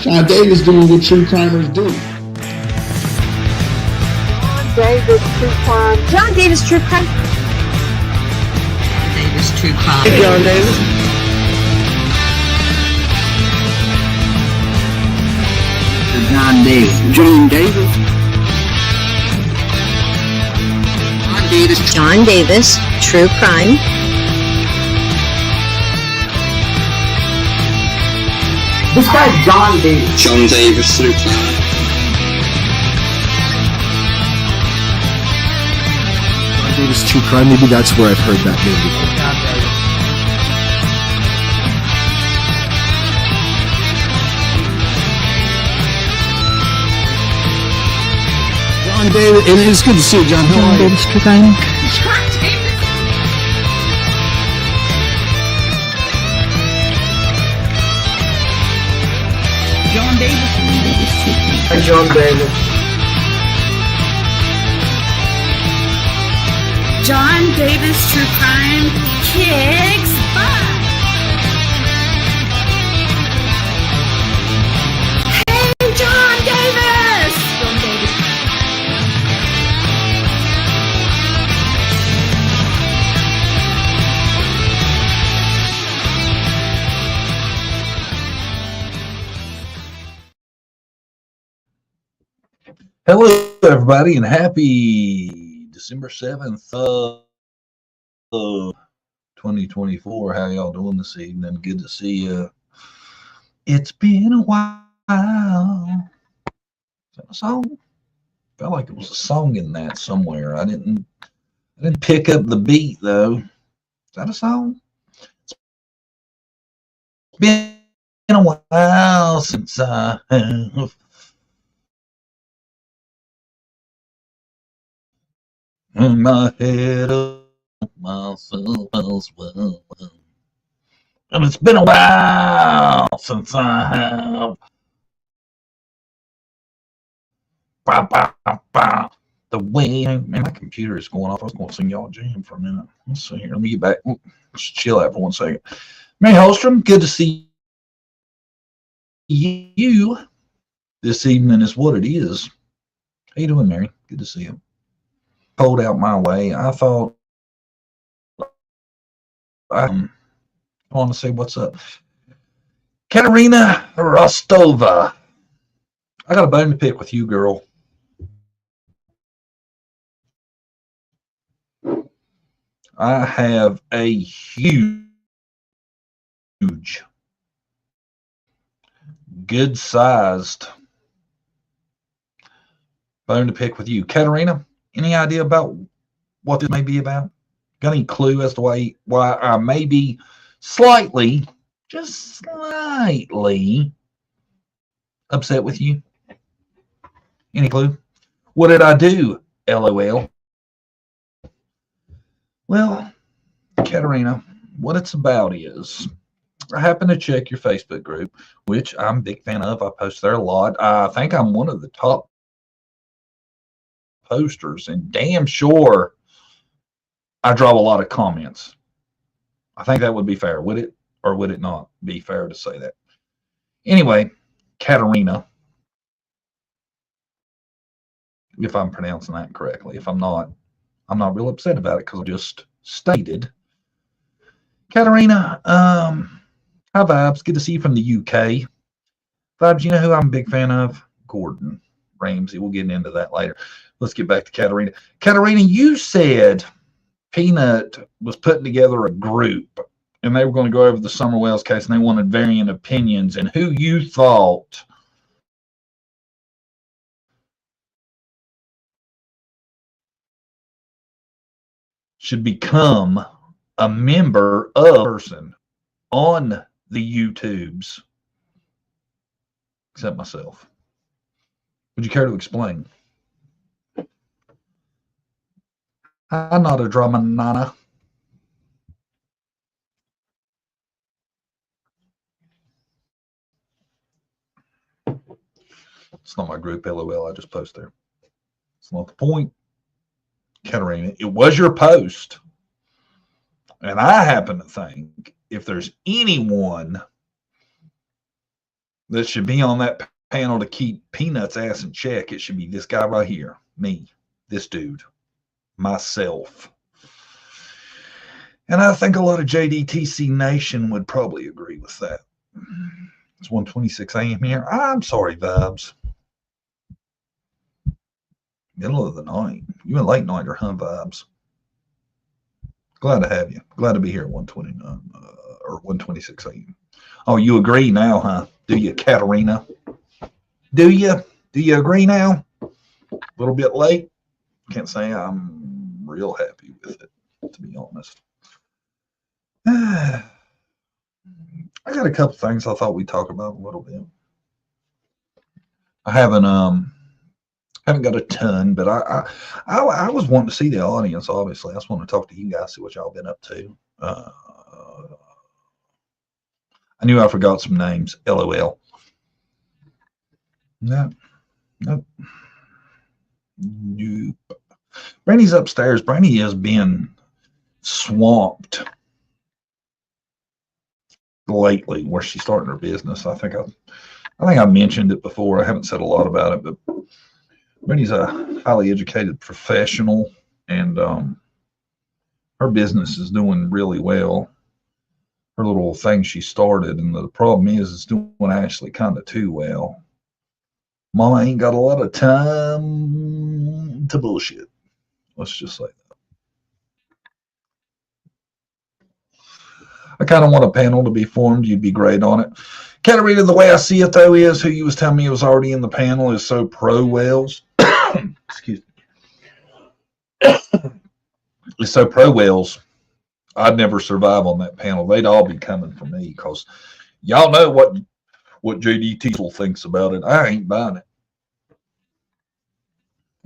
John Davis doing what true crimers do. Davis True Crime. John Davis True Crime. Davis True Crime. Hey, John Davis. John Davis. John Davis. John Davis. John Davis True Crime. This guy's John Davis. John Davis True Crime. John Davis True Crime. Maybe that's where I've heard that name before. John Davis. And it's good to see you, John. How are you? Davis True Crime. John Davis. Hi, John Davis. John Davis True Crime kicks butt. Hey, John Davis! John Davis. Hello, everybody, and happy December 7th of 2024. How y'all doing this evening? Good to see you. It's been a while. Is that a song? Felt like it was a song in that somewhere. I didn't pick up the beat, though. Is that a song? It's been a while since I have my head up myself as well. And it's been a while since I have the way man, my computer is going off. I was going to sing y'all a jam for a minute. Let's see here. Let me get back. Let's chill out for 1 second. Mary Holstrom, good to see you this evening is what it is. How you doing, Mary? Good to see you. Cold out my way. I thought I want to say what's up. Katerina Rostova. I got a bone to pick with you, girl. I have a huge, good-sized bone to pick with you. Katerina, any idea about what this may be about? Got any clue as to why I may be slightly, just slightly upset with you? Any clue? What did I do? LOL. Well, Katerina, what it's about is I happen to check your Facebook group, which I'm a big fan of. I post there a lot. I think I'm one of the top posters, and damn sure I draw a lot of comments. I think that would be fair, would it? Or would it not be fair to say that? Anyway, Katerina, if I'm pronouncing that correctly. If I'm not real upset about it because I just stated. Katerina, hi Vibes, good to see you from the UK. Vibes, you know who I'm a big fan of? Gordon Ramsay. We'll get into that later. Let's get back to Katerina. Katerina, you said Peanut was putting together a group and they were going to go over the Summer Wells case and they wanted varying opinions and who you thought should become a member of a person on the YouTubes, except myself. Would you care to explain? I'm not a drama nana. It's not my group, LOL. I just post there. It's not the point, Katerina. It was your post. And I happen to think if there's anyone that should be on that panel to keep Peanut's ass in check, it should be this guy right here, me, this dude, myself. And I think a lot of JDTC Nation would probably agree with that. It's 1:26 a.m. here. I'm sorry, Vibes. Middle of the night. You a late nighter, huh, Vibes? Glad to have you. Glad to be here at 1:29 or 1:26 a.m. Oh, you agree now, huh? Do you, Katarina? Do you? Do you agree now? A little bit late. Can't say I'm real happy with it, to be honest. I got a couple things I thought we'd talk about a little bit. I haven't got a ton, but I was wanting to see the audience. Obviously, I just want to talk to you guys, see what y'all been up to. I knew I forgot some names. LOL. No, nope. Nope. Brandy's upstairs. Brandy has been swamped lately, where she's starting her business. I think I mentioned it before. I haven't said a lot about it, but Brandy's a highly educated professional, and her business is doing really well. Her little thing she started, and the problem is it's doing actually kind of too well. Mama ain't got a lot of time to bullshit. Let's just say that. I kind of want a panel to be formed. You'd be great on it. Katarina, the way I see it, though, is who you was telling me was already in the panel is so pro whales. Excuse me. It's so pro whales. I'd never survive on that panel. They'd all be coming for me because y'all know what JD Teasel thinks about it. I ain't buying it.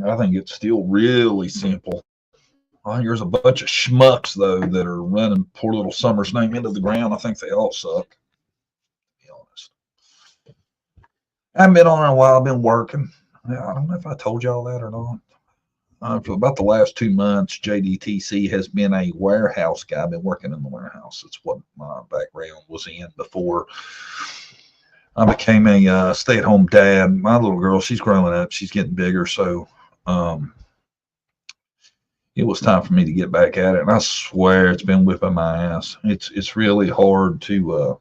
I think it's still really simple. Well, there's a bunch of schmucks, though, that are running poor little Summer's name into the ground. I think they all suck, to be honest. I haven't been on in a while. I've been working. I don't know if I told y'all that or not. For about the last 2 months, JDTC has been a warehouse guy. I've been working in the warehouse. That's what my background was in before I became a stay-at-home dad. My little girl, she's growing up. She's getting bigger, so it was time for me to get back at it. And I swear it's been whipping my ass. It's really hard to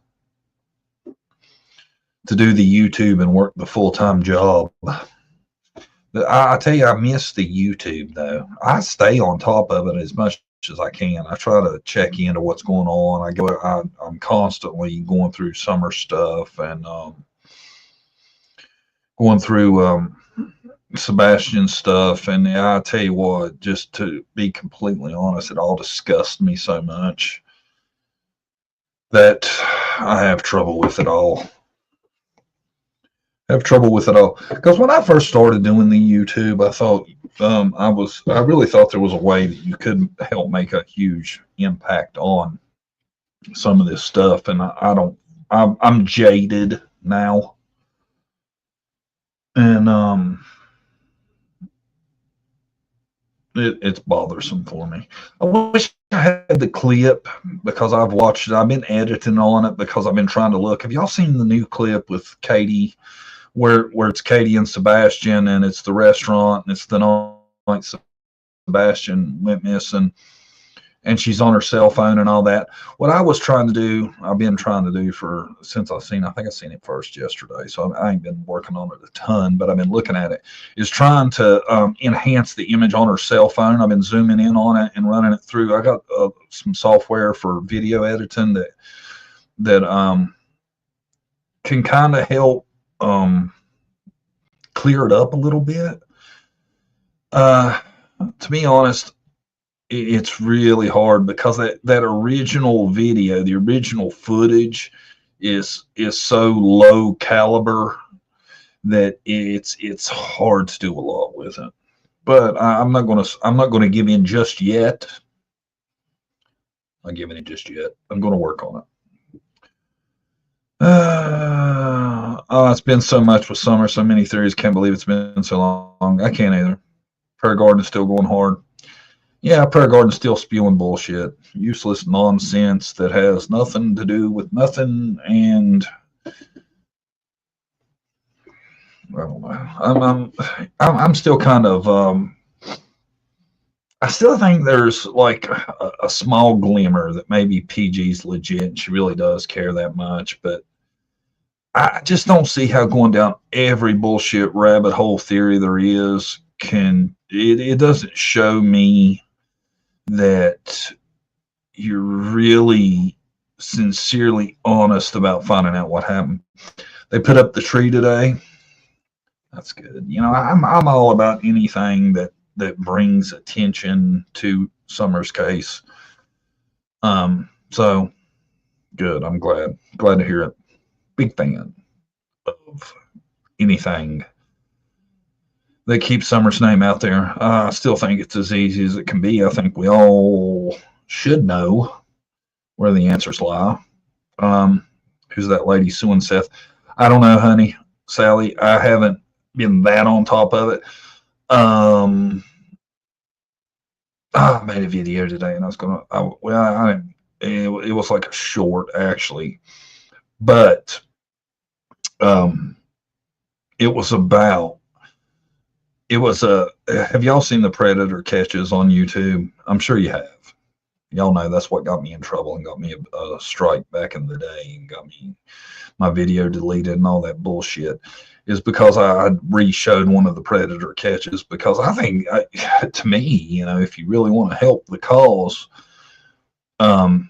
do the YouTube and work the full-time job. I tell you, I miss the YouTube, though. I stay on top of it as much as I can. I try to check into what's going on. I'm constantly going through summer stuff and going through Sebastian's stuff. And I tell you what, just to be completely honest, it all disgusts me so much that I have trouble with it all. Because when I first started doing the YouTube, I thought I really thought there was a way that you could help make a huge impact on some of this stuff, and I'm jaded now, and it's bothersome for me. I wish I had the clip because I've watched it. I've been editing on it because I've been trying to look. Have y'all seen the new clip with Katie? Where it's Katie and Sebastian, and it's the restaurant, and it's the night Sebastian went missing, and she's on her cell phone and all that. What I was trying to do, I've been trying to do since I think I seen it first yesterday, so I ain't been working on it a ton, but I've been looking at it, is trying to enhance the image on her cell phone. I've been zooming in on it and running it through. I got some software for video editing that can kind of help clear it up a little bit. To be honest, it's really hard because that original video, the original footage is so low caliber that it's hard to do a lot with it. But I'm not gonna give in just yet. I'm not giving in just yet. I'm gonna work on it. It's been so much with summer, so many theories. Can't believe it's been so long. I can't either. Prayer Garden is still going hard. Yeah, Prayer Garden's still spewing bullshit, useless nonsense that has nothing to do with nothing, and I don't know. I'm still kind of I still think there's like a small glimmer that maybe PG's legit and she really does care that much, but I just don't see how going down every bullshit rabbit hole theory there is it doesn't show me that you're really sincerely honest about finding out what happened. They put up the tree today. That's good. You know, I'm all about anything that brings attention to Summer's case. So good. I'm glad to hear it. Big fan of anything that keeps Summer's name out there. I still think it's as easy as it can be. I think we all should know where the answers lie. Who's that lady suing Seth? I don't know, honey. Sally, I haven't been that on top of it. I made a video today and I was gonna it was like a short actually, but it was have y'all seen the predator catches on YouTube? I'm sure you have. Y'all know that's what got me in trouble and got me a strike back in the day and got me my video deleted and all that bullshit, is because I re-showed one of the predator catches, because I think to me, you know, if you really want to help the cause, one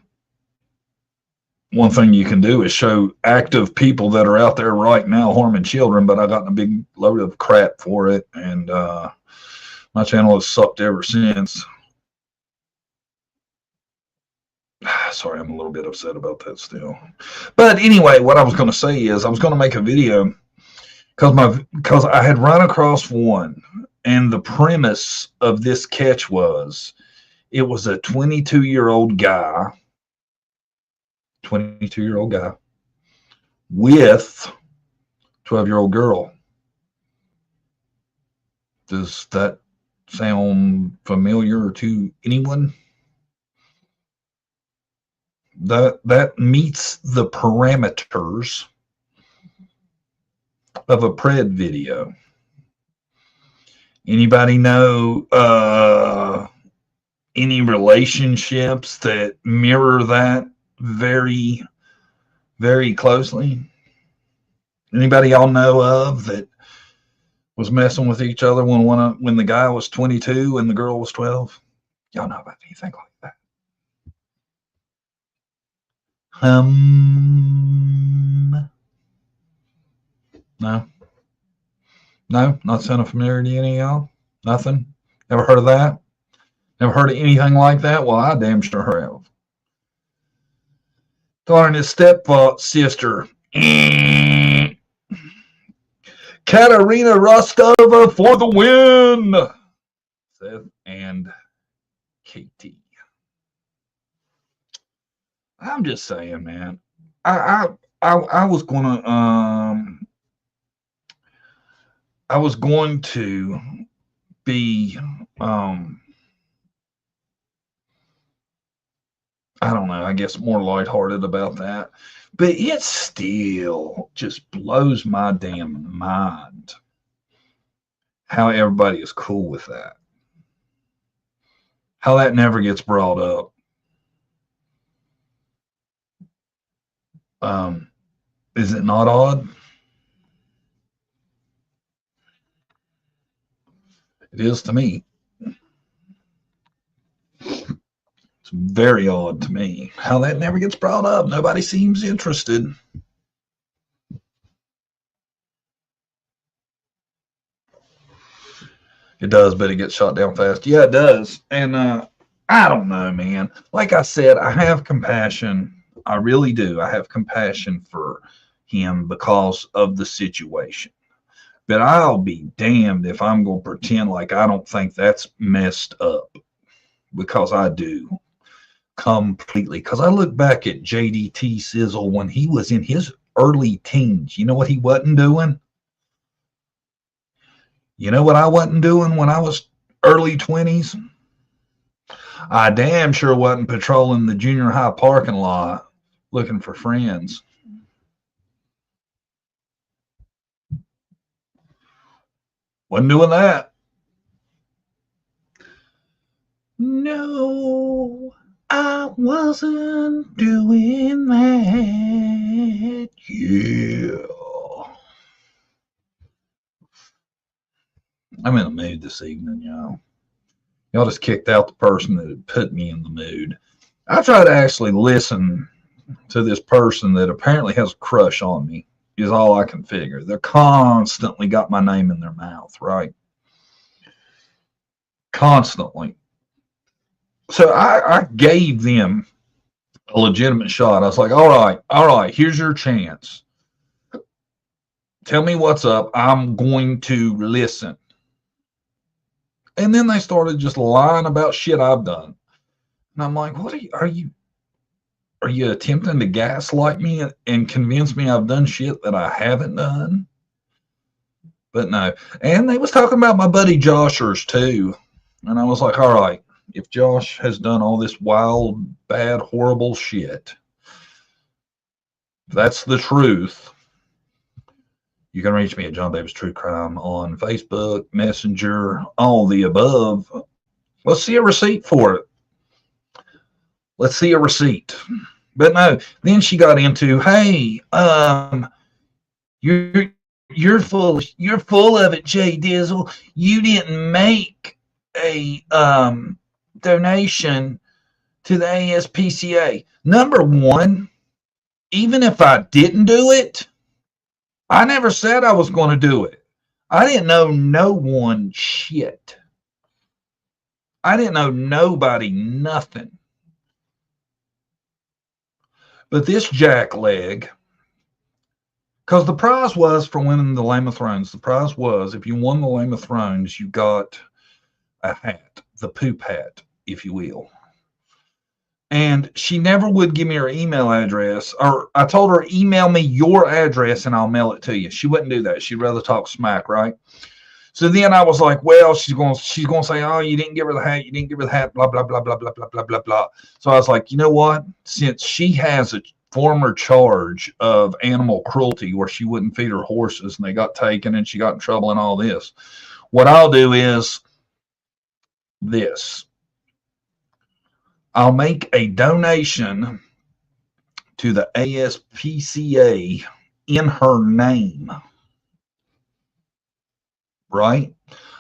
thing you can do is show active people that are out there right now harming children, but I got in a big load of crap for it, and my channel has sucked ever since. Sorry, I'm a little bit upset about that still. But anyway, what I was going to say is I was going to make a video because I had run across one, and the premise of this catch was it was a 22-year-old guy with 12-year-old girl. Does that sound familiar to anyone? That meets the parameters of a pred video. Anybody know any relationships that mirror that very, very closely? Anybody y'all know of that was messing with each other when the guy was 22 and the girl was 12? Y'all know about anything like that? No, not sounding familiar to any of y'all. Nothing. Never heard of that. Never heard of anything like that. Well, I damn sure have. Darn his stepsister, Katerina Rostova for the win. Seth and Katie. I'm just saying, man. I was gonna I was going to be I don't know, I guess more lighthearted about that, but it still just blows my damn mind how everybody is cool with that, how that never gets brought up. Is it not odd? It is to me. It's very odd to me how that never gets brought up. Nobody seems interested. It does, but it gets shot down fast. Yeah, it does. And I don't know, man. Like I said, I have compassion. I really do. I have compassion for him because of the situation. But I'll be damned if I'm going to pretend like I don't think that's messed up, because I do completely. Because I look back at JDT Sizzle when he was in his early teens. You know what he wasn't doing? You know what I wasn't doing when I was early 20s? I damn sure wasn't patrolling the junior high parking lot looking for friends. Wasn't doing that. No, I wasn't doing that. Yeah. I'm in a mood this evening, y'all. Y'all just kicked out the person that had put me in the mood. I try to actually listen to this person that apparently has a crush on me, is all I can figure. They're constantly got my name in their mouth, right? Constantly. So I gave them a legitimate shot. I was like, all right, here's your chance. Tell me what's up. I'm going to listen. And then they started just lying about shit I've done. And I'm like, what are you attempting to gaslight me and convince me I've done shit that I haven't done? But no. And they was talking about my buddy Joshers too. And I was like, all right, if Josh has done all this wild, bad, horrible shit, if that's the truth, you can reach me at John Davis True Crime on Facebook, Messenger, all the above. Let's see a receipt for it. Let's see a receipt. But no, then she got into, hey, you're full of it, Jay Dizzle. You didn't make a donation to the ASPCA. Number one, even if I didn't do it, I never said I was going to do it. I didn't know no one shit. I didn't know nobody nothing. But this jackleg, because the prize was for winning the Lamb of Thrones. The prize was, if you won the Lamb of Thrones, you got a hat, the poop hat, if you will. And she never would give me her email address, or I told her, email me your address and I'll mail it to you. She wouldn't do that. She'd rather talk smack, right? So then I was like, well, she's going to say, oh, you didn't give her the hat, blah, blah, blah, blah, blah, blah, blah, blah, blah. So I was like, you know what? Since she has a former charge of animal cruelty where she wouldn't feed her horses and they got taken and she got in trouble and all this, what I'll do is this. I'll make a donation to the ASPCA in her name. Right?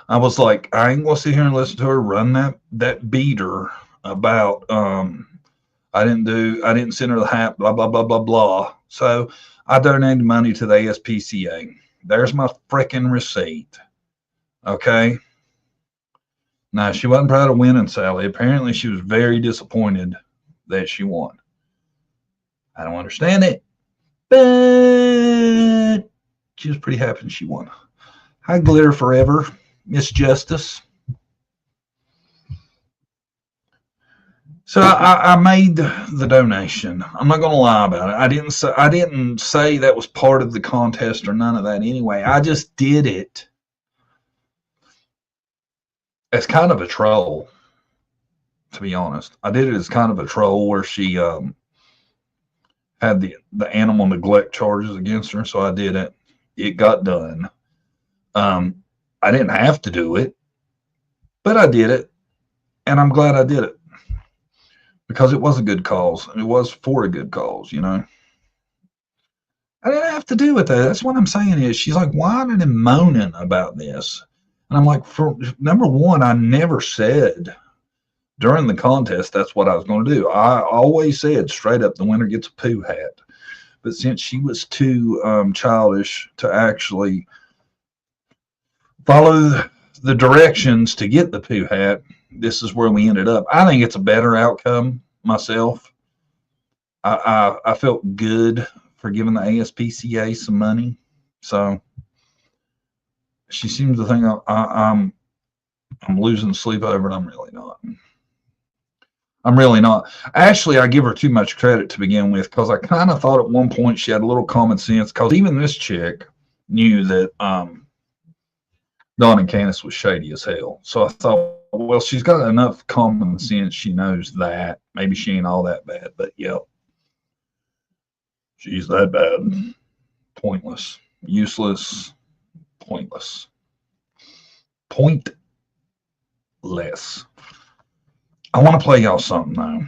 I was like, I ain't gonna sit here and listen to her run that beater about I didn't send her the hat, blah blah blah blah blah. So I donated money to the ASPCA. There's my frickin' receipt. Okay. Now, she wasn't proud of winning, Sally. Apparently, she was very disappointed that she won. I don't understand it, but she was pretty happy she won. Hi, Glitter Forever, Miss Justice. So I made the donation. I'm not going to lie about it. I didn't say that was part of the contest or none of that anyway. I just did it as kind of a troll, to be honest. I did it as kind of a troll where she had the animal neglect charges against her, so I did it. It got done. I didn't have to do it, but I did it, and I'm glad I did it because it was a good cause. It was for a good cause, you know. I didn't have to do it, though. That's what I'm saying is, she's like whining and moaning about this. And I'm like, for number one, I never said during the contest that's what I was going to do. I always said straight up, the winner gets a poo hat. But since she was too childish to actually follow the directions to get the poo hat, this is where we ended up. I think it's a better outcome myself. I felt good for giving the ASPCA some money. So she seems to think I'm losing sleep over it. I'm really not. I'm really not. Actually, I give her too much credit to begin with because I kind of thought at one point she had a little common sense because even this chick knew that Dawn and Candace was shady as hell. So I thought, well, she's got enough common sense. She knows that. Maybe she ain't all that bad, but yep. She's that bad. Pointless. Useless. Pointless. pointless. I want to play y'all something though,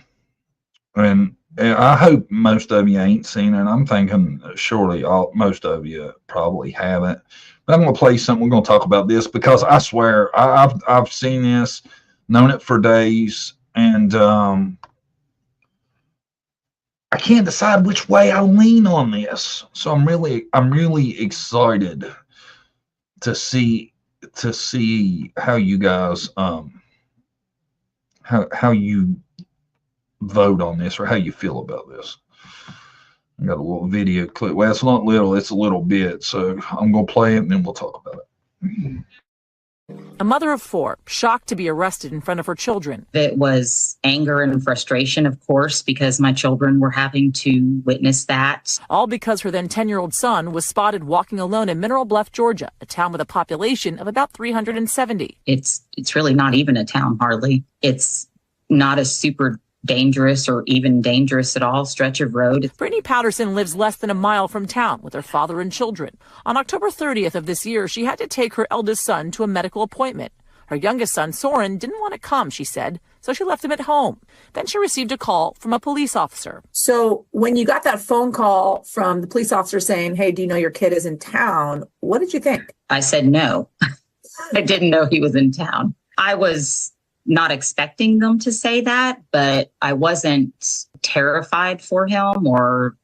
and I hope most of you ain't seen it. I'm thinking surely most of you probably haven't. But I'm going to play something. We're going to talk about this because I swear I've seen this, known it for days, and I can't decide which way I lean on this. So I'm really excited to see how you guys how you vote on this or how you feel about this. I got a little video clip. Well, it's not little, it's a little bit. So I'm going to play it and then we'll talk about it. A mother of 4, shocked to be arrested in front of her children. It was anger and frustration, of course, because my children were having to witness that. All because her then 10-year-old son was spotted walking alone in Mineral Bluff, Georgia, a town with a population of about 370. It's really not even a town, hardly. It's not a super dangerous or even dangerous at all stretch of road. Brittany Patterson lives less than a mile from town with her father and children. On October 30th of this year, she had to take her eldest son to a medical appointment. Her youngest son, Soren, didn't want to come, she said, so she left him at home. Then she received a call from a police officer. So when you got that phone call from the police officer saying, hey, do you know your kid is in town? What did you think? I said no. I didn't know he was in town. I was not expecting them to say that, but I wasn't terrified for him or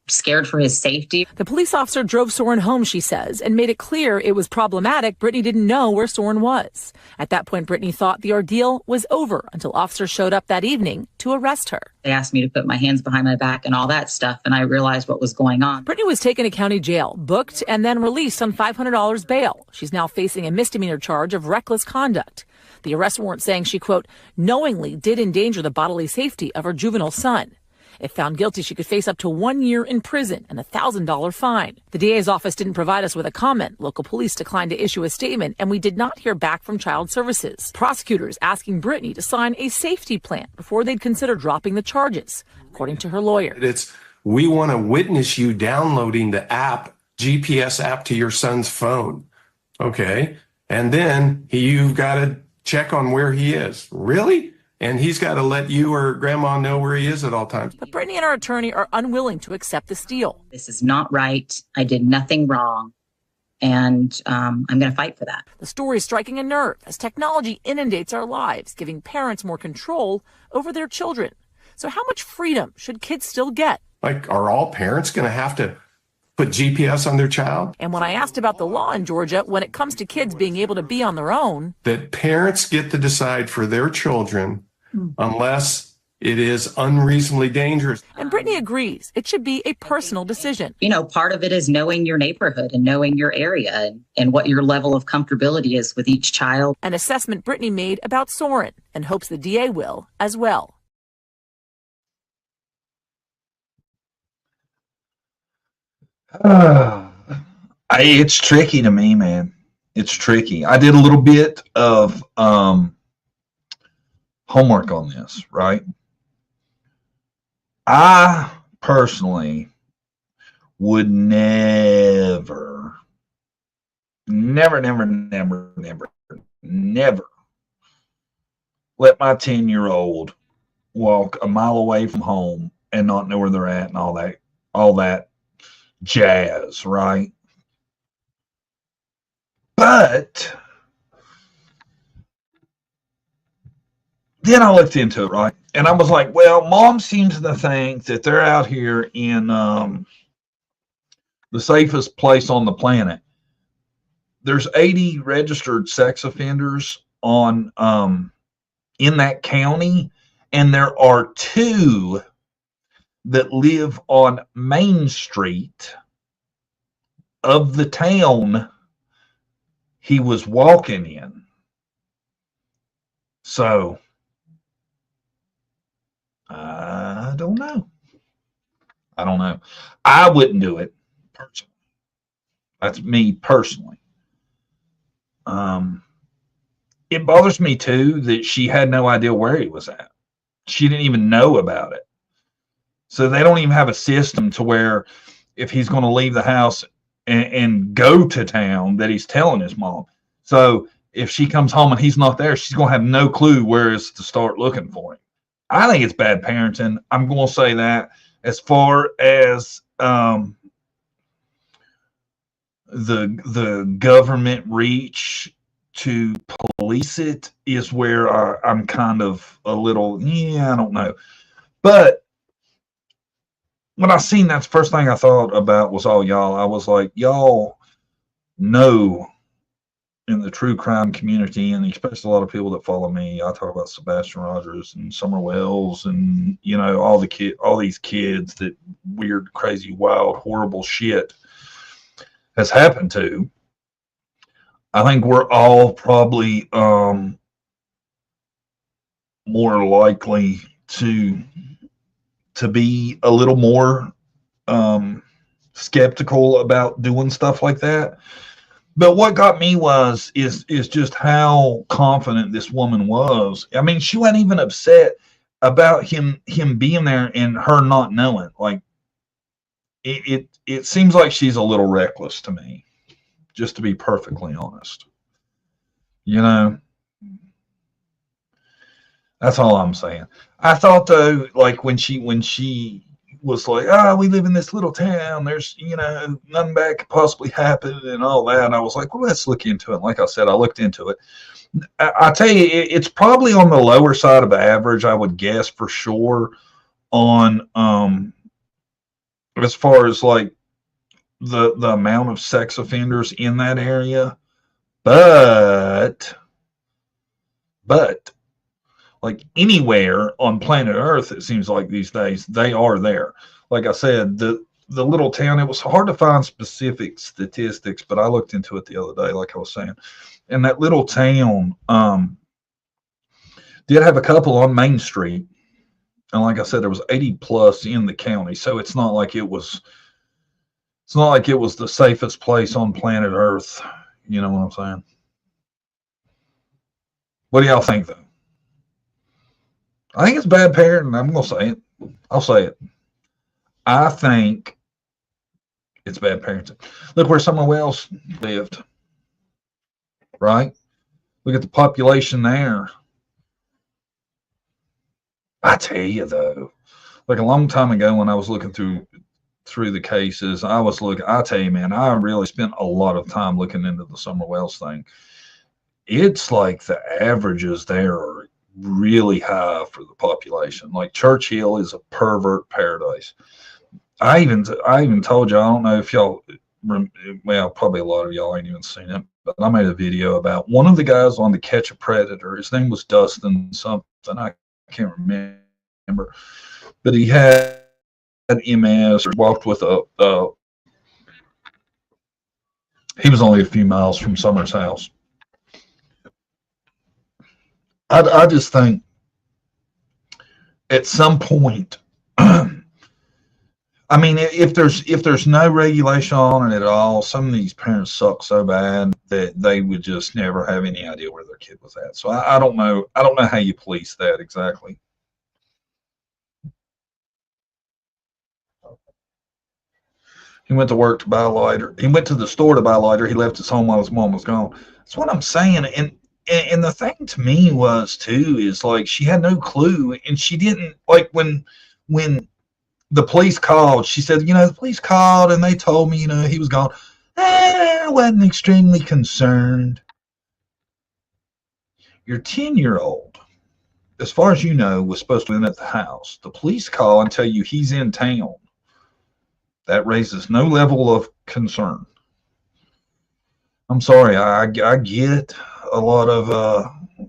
scared for his safety. The police officer drove Soren home, she says, and made it clear it was problematic. Brittany didn't know where Soren was. At that point, Brittany thought the ordeal was over until officers showed up that evening to arrest her. They asked me to put my hands behind my back and all that stuff, and I realized what was going on. Brittany was taken to county jail, booked, and then released on $500 bail. She's now facing a misdemeanor charge of reckless conduct. The arrest warrant saying she, quote, knowingly did endanger the bodily safety of her juvenile son. If found guilty, she could face up to 1 year in prison and a $1,000 fine. The DA's office didn't provide us with a comment. Local police declined to issue a statement, and we did not hear back from Child Services. Prosecutors asking Brittany to sign a safety plan before they'd consider dropping the charges, according to her lawyer. We want to witness you downloading the app, GPS app to your son's phone. Okay. And then you've got to check on where he is. Really? And he's got to let you or grandma know where he is at all times. But Brittany and her attorney are unwilling to accept this deal. This is not right. I did nothing wrong. And I'm going to fight for that. The story is striking a nerve as technology inundates our lives, giving parents more control over their children. So how much freedom should kids still get? Like, are all parents going to have to put GPS on their child? And when I asked about the law in Georgia, when it comes to kids being able to be on their own, that parents get to decide for their children unless it is unreasonably dangerous. And Brittany agrees it should be a personal decision. You know, part of it is knowing your neighborhood and knowing your area and what your level of comfortability is with each child. An assessment Brittany made about Soren and hopes the DA will as well. It's tricky to me, man. It's tricky. I did a little bit of homework on this, right? I personally would never let my 10-year-old walk a mile away from home and not know where they're at and all that jazz, right? But then I looked into it, right? And I was like, well, mom seems to think that they're out here in the safest place on the planet. There's 80 registered sex offenders on in that county, and there are 2 that live on Main Street of the town he was walking in. So I don't know. I wouldn't do it personally. That's me personally. It bothers me too that she had no idea where he was at. She didn't even know about it. So they don't even have a system to where if he's going to leave the house and go to town that he's telling his mom. So if she comes home and he's not there, she's going to have no clue where is to start looking for him. I think it's bad parenting. I'm going to say that. As far as the government reach to police it is where I'm kind of a little, I don't know. But when I seen that, the first thing I thought about was all y'all. I was like, y'all know in the true crime community, and especially a lot of people that follow me, I talk about Sebastian Rogers and Summer Wells and, all these kids that weird, crazy, wild, horrible shit has happened to. I think we're all probably more likely to be a little more skeptical about doing stuff like that. But what got me is just how confident this woman was. I mean, she wasn't even upset about him being there and her not knowing. Like it seems like she's a little reckless to me, just to be perfectly honest. That's all I'm saying. I thought though, like when she was like, we live in this little town, there's nothing bad could possibly happen and all that, and I was like, well, let's look into it. Like I said, I looked into it. I tell you, it's probably on the lower side of average, I would guess, for sure, on as far as like the amount of sex offenders in that area, but like anywhere on planet Earth, it seems like these days they are there. Like I said, the little town, it was hard to find specific statistics, but I looked into it the other day, like I was saying. And that little town did have a couple on Main Street. And like I said, there was 80 plus in the county. So it's not like it was the safest place on planet Earth. You know what I'm saying? What do y'all think though? I think it's bad parenting. I'm going to say it. I'll say it. I think it's bad parenting. Look where Summer Wells lived, right? Look at the population there. I tell you, though, like a long time ago when I was looking through the cases, I tell you, man, I really spent a lot of time looking into the Summer Wells thing. It's like the averages there are really high for the population. Like Churchill is a pervert paradise. I even told you, I don't know if y'all, well, probably a lot of y'all ain't even seen it, but I made a video about one of the guys on To Catch a Predator. His name was Dustin something. I can't remember, but he had MS or walked with he was only a few miles from Summer's house. I just think at some point, I mean, if there's no regulation on it at all, some of these parents suck so bad that they would just never have any idea where their kid was at. So I don't know. I don't know how you police that exactly. He went to work to buy a lighter. He went to the store to buy a lighter. He left his home while his mom was gone. That's what I'm saying. And the thing to me was too is like she had no clue, and she didn't like when the police called. She said, the police called and they told me, he was gone. I wasn't extremely concerned. Your 10-year-old, as far as you know, was supposed to be at the house. The police call and tell you he's in town. That raises no level of concern. I'm sorry, I get a lot of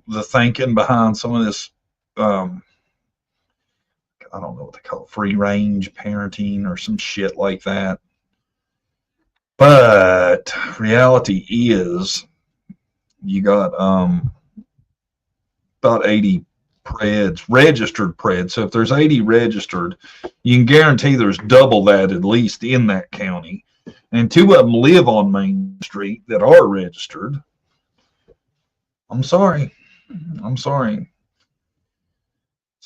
the thinking behind some of this, I don't know what they call it, free range parenting or some shit like that. But reality is you got about 80 preds, registered preds. So if there's 80 registered, you can guarantee there's double that at least in that county. And 2 of them live on Main Street that are registered. I'm sorry. It's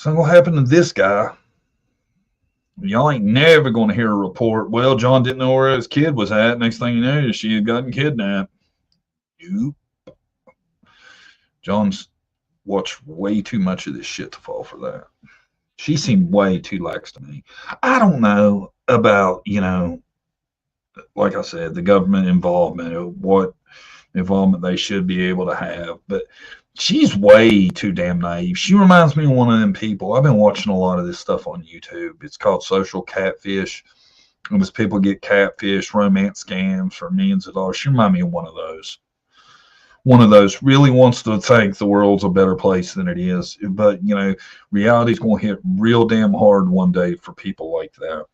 not going to happen to this guy. Y'all ain't never going to hear a report. Well, John didn't know where his kid was at. Next thing you know, she had gotten kidnapped. Nope. John's watched way too much of this shit to fall for that. She seemed way too lax to me. I don't know about, like I said, the government involvement, what involvement they should be able to have, but she's way too damn naive. She reminds me of one of them people. I've been watching a lot of this stuff on YouTube. It's called Social Catfish. And as people get catfish, romance scams for millions of dollars, she reminds me of one of those. One of those really wants to think the world's a better place than it is. But, reality's going to hit real damn hard one day for people like that.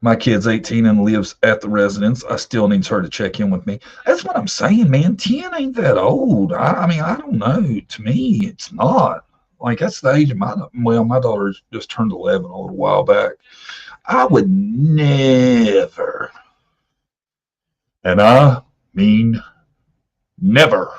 My kid's 18 and lives at the residence. I still needs her to check in with me. That's what I'm saying, man. 10 ain't that old. I mean, I don't know. To me, it's not. Like, that's the age of my daughter just turned 11 a little while back. I would never, and I mean never,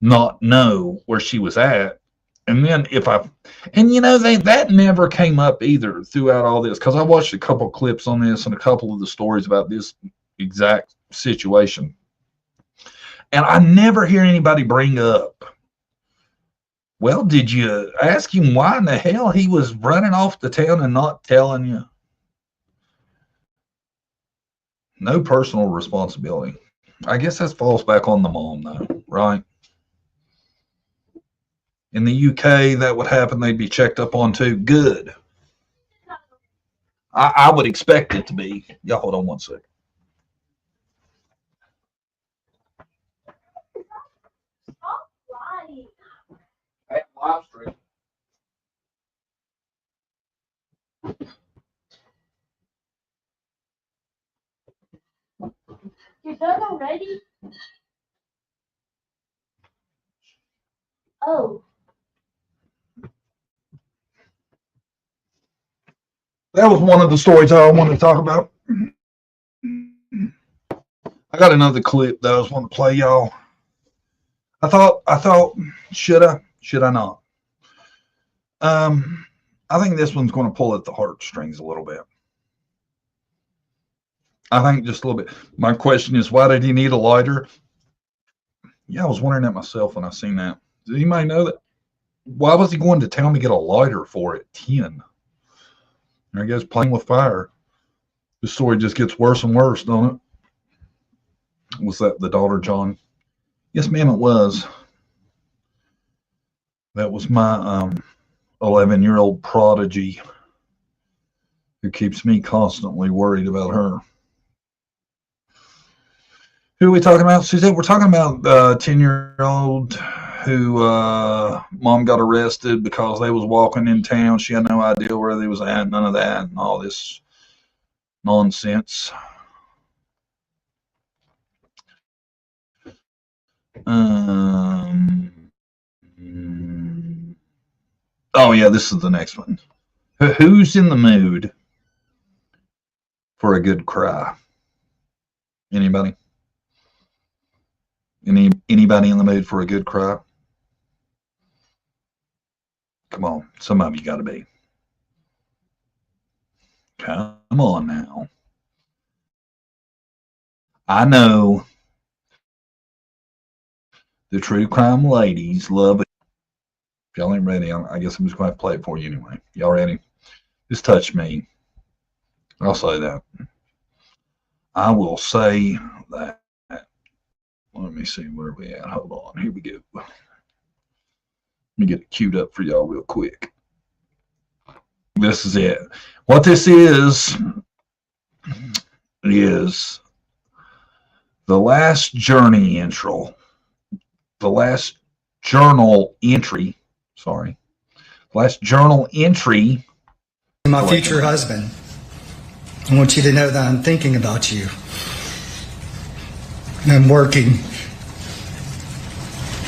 not know where she was at. And then that never came up either throughout all this, because I watched a couple clips on this and a couple of the stories about this exact situation. And I never hear anybody bring up, well, did you ask him why in the hell he was running off the town and not telling you? No personal responsibility. I guess that falls back on the mom, though, right? In the UK, that would happen. They'd be checked up on too. Good. I would expect it to be. Y'all hold on one second. Stop lying. Hey, live stream. You're done already? Oh. That was one of the stories I wanted to talk about. I got another clip that I was wanting to play y'all. I thought, should I not? I think this one's going to pull at the heartstrings a little bit. I think just a little bit. My question is, why did he need a lighter? Yeah, I was wondering that myself when I seen that. Does anybody know that? Why was he going to town to get a lighter for at 10? I guess playing with fire. The story just gets worse and worse, don't it? Was that the daughter, John? Yes, ma'am, it was. That was my 11-year-old prodigy who keeps me constantly worried about her. Who are we talking about, Suzette? We're talking about 10-year-old who mom got arrested because they was walking in town. She had no idea where they was at, none of that, and all this nonsense. Oh yeah, this is the next one. Who's in the mood for a good cry? Anybody? Anybody in the mood for a good cry? Come on, some of you got to be. Come on now. I know the true crime ladies love it. If y'all ain't ready, I guess I'm just going to play it for you anyway. Y'all ready? Just touch me. I'll say that. I will say that. Let me see where we at. Hold on. Here we go. Let me get it queued up for y'all real quick. This is it. What this is the last journey intro. The last journal entry. Sorry. Last journal entry. My future husband. I want you to know that I'm thinking about you. I'm working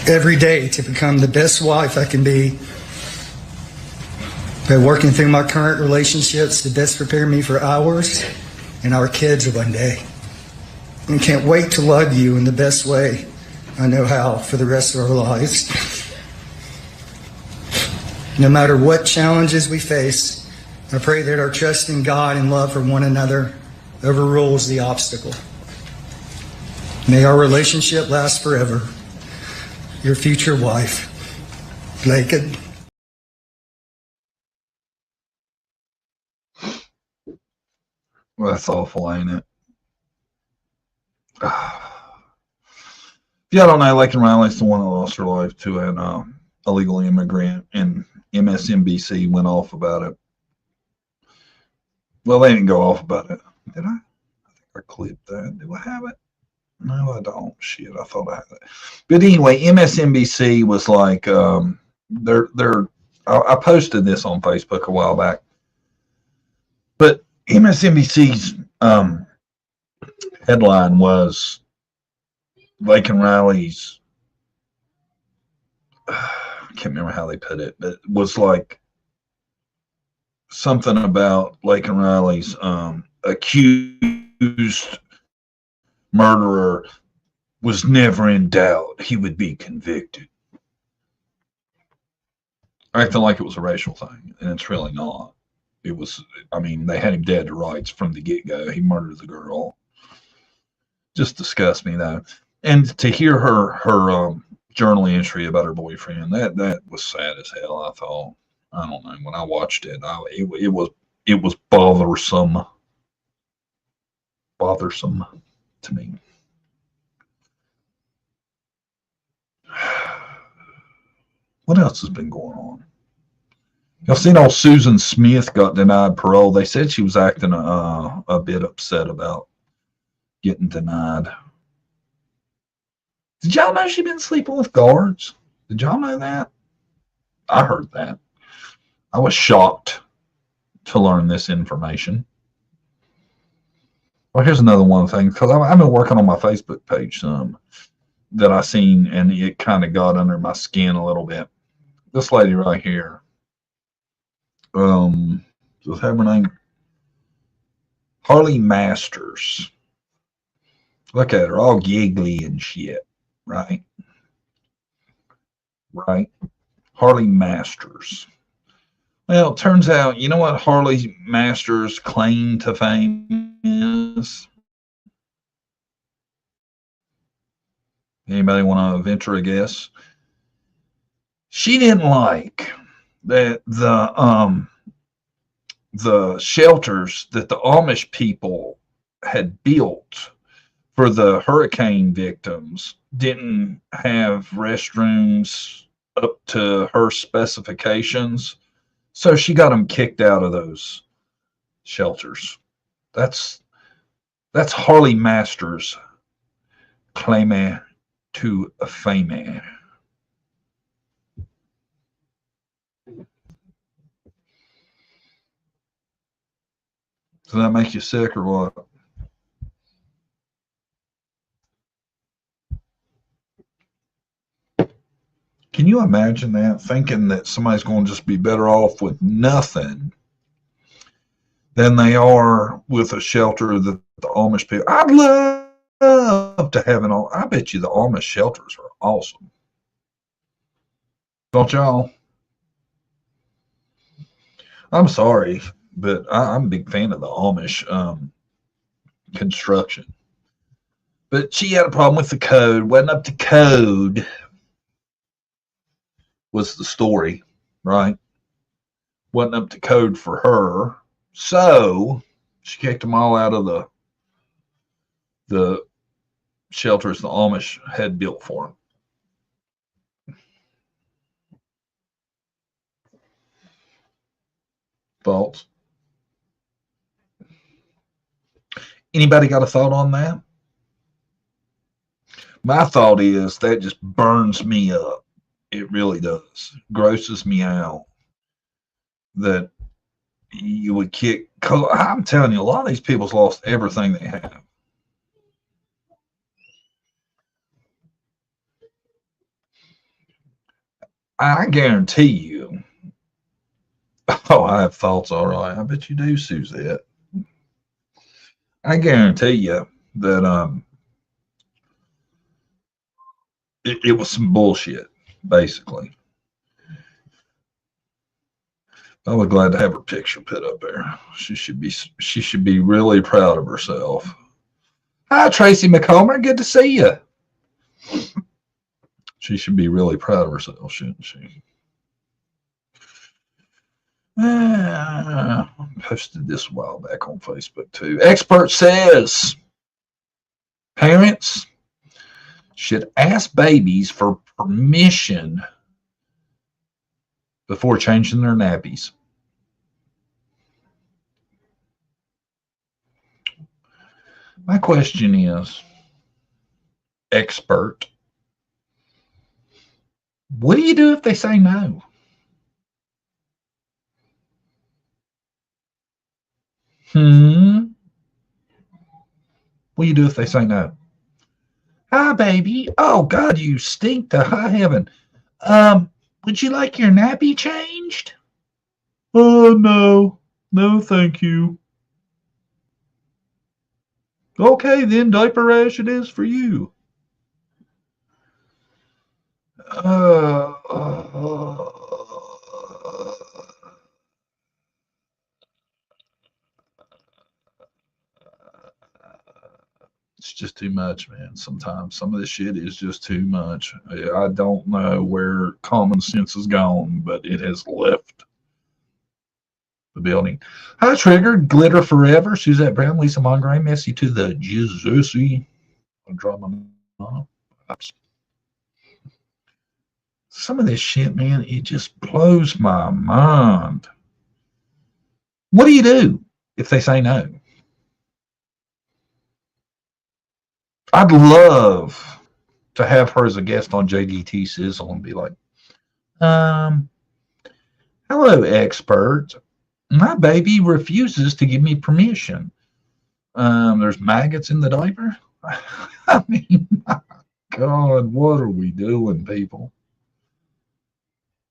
every day to become the best wife I can be. By working through my current relationships to best prepare me for ours and our kids one day. I can't wait to love you in the best way I know how for the rest of our lives. No matter what challenges we face, I pray that our trust in God and love for one another overrules the obstacle. May our relationship last forever. Your future wife, Lakin. Well, that's awful, ain't it? If y'all don't know, Lakin Riley's the one that lost her life to an illegal immigrant, and MSNBC went off about it. Well, they didn't go off about it. Did I? I think I clipped that. Do I have it? No, I don't. Shit, I thought I had it. But anyway, MSNBC was like, I posted this on Facebook a while back. But MSNBC's headline was Lakin Riley's, I can't remember how they put it, but it was like something about Lakin Riley's accused murderer was never in doubt. He would be convicted. Acting like it was a racial thing, and it's really not. It was, I mean, they had him dead to rights from the get-go. He murdered the girl. Just disgusts me, though. And to hear her journal entry about her boyfriend, that was sad as hell, I thought. I don't know. When I watched it, it was bothersome. Bothersome to me. What else has been going on? Y'all seen old Susan Smith got denied parole. They said she was acting a bit upset about getting denied. Did y'all know she'd been sleeping with guards? Did y'all know that? I heard that. I was shocked to learn this information. Well, here's another one thing, because I've been working on my Facebook page some that I seen, and it kind of got under my skin a little bit. This lady right here, does have her name? Harley Masters. Look at her, all giggly and shit, right? Right? Harley Masters. Well, it turns out, you know what Harley Masters' claim to fame is? Anybody want to venture a guess? She didn't like that the shelters that the Amish people had built for the hurricane victims didn't have restrooms up to her specifications. So she got them kicked out of those shelters. That's Harley Masters' claim to fame. Does that make you sick or what? Can you imagine that? Thinking that somebody's going to just be better off with nothing than they are with a shelter that the Amish people. I'd love to have I bet you the Amish shelters are awesome. Don't y'all? I'm sorry, but I'm a big fan of the Amish construction. But she had a problem with the code. Wasn't up to code. Was the story, right? Wasn't up to code for her. So she kicked them all out of the shelters the Amish had built for them. Thoughts? Anybody got a thought on that? My thought is that just burns me up. It really does. Grosses me out that you would kick. Cause I'm telling you, a lot of these people's lost everything they have. I guarantee you. Oh, I have thoughts, all right. I bet you do, Suzette. I guarantee you that it was some bullshit, basically. I was glad to have her picture put up there. She should be really proud of herself. Hi, Tracy McComber. Good to see you. She should be really proud of herself, shouldn't she? I posted this a while back on Facebook too. Expert says parents should ask babies for permission before changing their nappies. My question is, expert, what do you do if they say no? What do you do if they say no? Hi, baby. Oh, God, you stink to high heaven. Would you like your nappy changed? Oh, no. No, thank you. Okay, then diaper rash it is for you. It's just too much, man. Sometimes some of this shit is just too much. I don't know where common sense has gone, but it has left the building. Hi, Trigger, Glitter Forever, Suzette Brown, Lisa Mongrain, Messy to the GTSY. I'll draw my mom. Some of this shit, man, it just blows my mind. What do you do if they say no? I'd love to have her as a guest on JDT Sizzle and be like, hello, expert. My baby refuses to give me permission. There's maggots in the diaper. I mean, my God, what are we doing, people?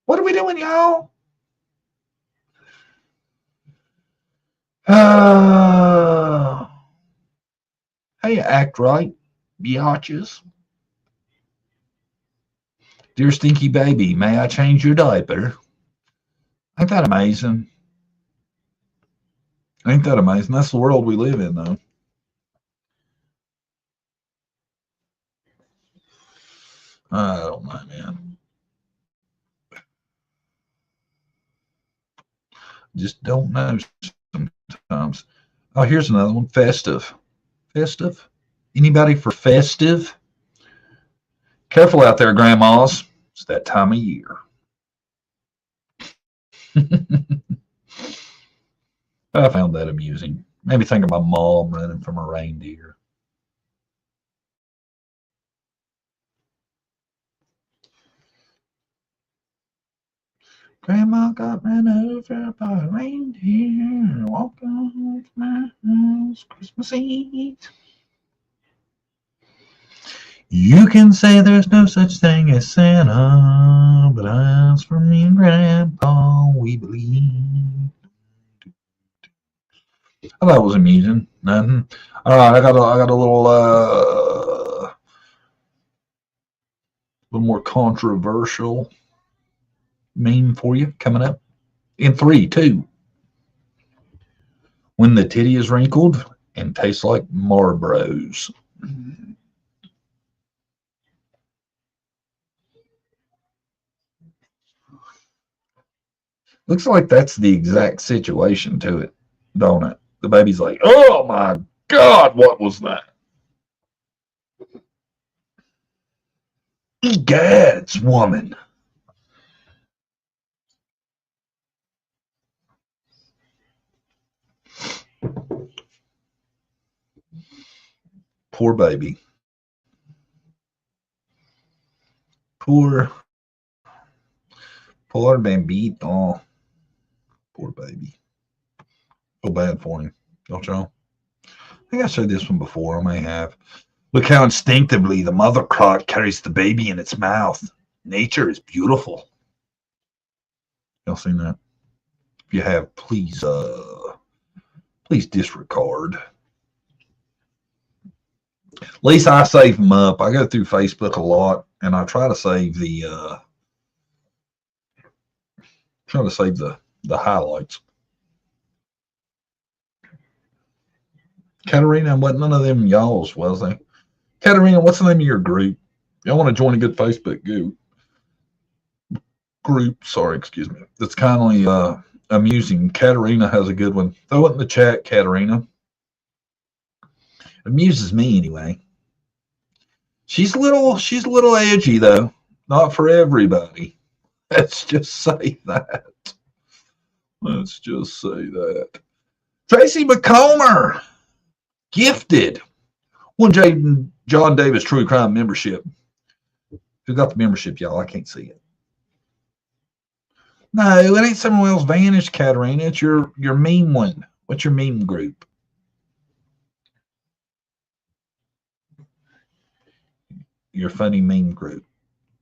What are we doing, y'all? Hey, act right, biatches. Dear stinky baby, may I change your diaper? Ain't that amazing? Ain't that amazing? That's the world we live in, though. I don't know, man. Just don't know sometimes. Oh, here's another one. Festive. Festive? Anybody for festive? Careful out there, grandmas. It's that time of year. I found that amusing. Made me think of my mom running from a reindeer. Grandma got ran over by a reindeer walking to my house Christmas Eve. You can say there's no such thing as Santa, but as for me and Grandpa, we believe. I thought it was amusing. Nothing. All right, I got a little more controversial meme for you coming up in 3, 2. When the titty is wrinkled and tastes like Marlboros. Looks like that's the exact situation to it, don't it? The baby's like, oh my God, what was that? Egads, woman. Poor baby. Poor bambito. Poor baby. Feel bad for him, don't y'all? I think I said this one before. I may have. Look how instinctively the mother croc carries the baby in its mouth. Nature is beautiful. Y'all seen that? If you have, please disregard. At least I save them up. I go through Facebook a lot, and I try to save the the highlights. Katarina, wasn't none of them y'all's, was they? Katarina, what's the name of your group? Y'all want to join a good Facebook group? Sorry, excuse me. That's kindly amusing. Katarina has a good one. Throw it in the chat, Katarina. Amuses me anyway. She's a little edgy though. Not for everybody. Let's just say that. Let's just say that. Tracy McComber, gifted. One John Davis True Crime membership. Who got the membership, y'all? I can't see it. No, it ain't someone else vanished, Katarina. It's your meme one. What's your meme group? Your funny meme group.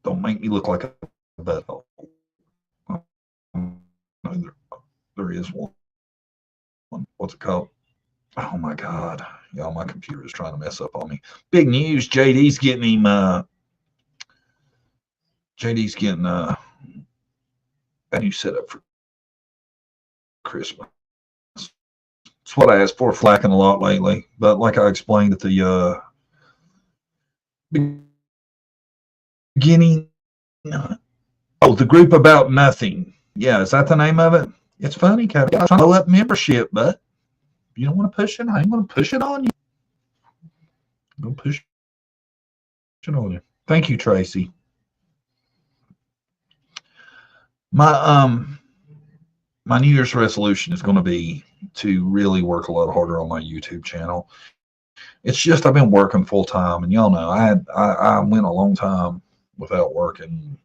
Don't make me look like a butthole. No, there is one. What's it called? Oh my God. Y'all, my computer is trying to mess up on me. Big news. JD's getting a new setup for Christmas. It's what I asked for, flacking a lot lately. But like I explained at the beginning, the group about nothing. Yeah, is that the name of it? It's funny, Kat. I'm trying to blow up membership, but you don't want to push it. I ain't going to push it on you. I'm going to push it on you. Thank you, Tracy. My New Year's resolution is going to be to really work a lot harder on my YouTube channel. It's just I've been working full time, and y'all know I went a long time without working,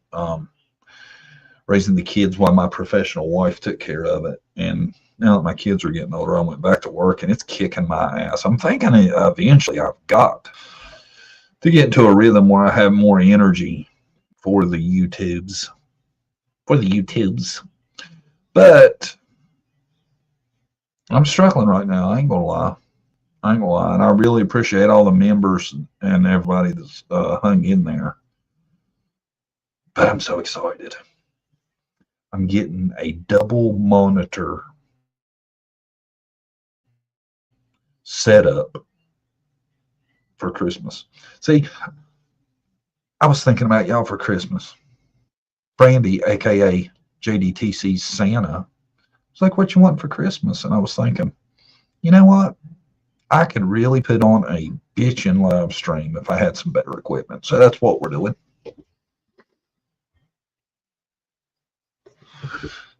raising the kids while my professional wife took care of it. And now that my kids are getting older, I went back to work, and it's kicking my ass. I'm thinking eventually I've got to get into a rhythm where I have more energy for the YouTubes. But I'm struggling right now. I ain't gonna lie. And I really appreciate all the members and everybody that's hung in there. But I'm so excited. I'm getting a double monitor setup for Christmas. See, I was thinking about y'all for Christmas. Brandy, aka JDTC's Santa, was like, "What you want for Christmas?" And I was thinking, you know what? I could really put on a bitchin' live stream if I had some better equipment. So that's what we're doing.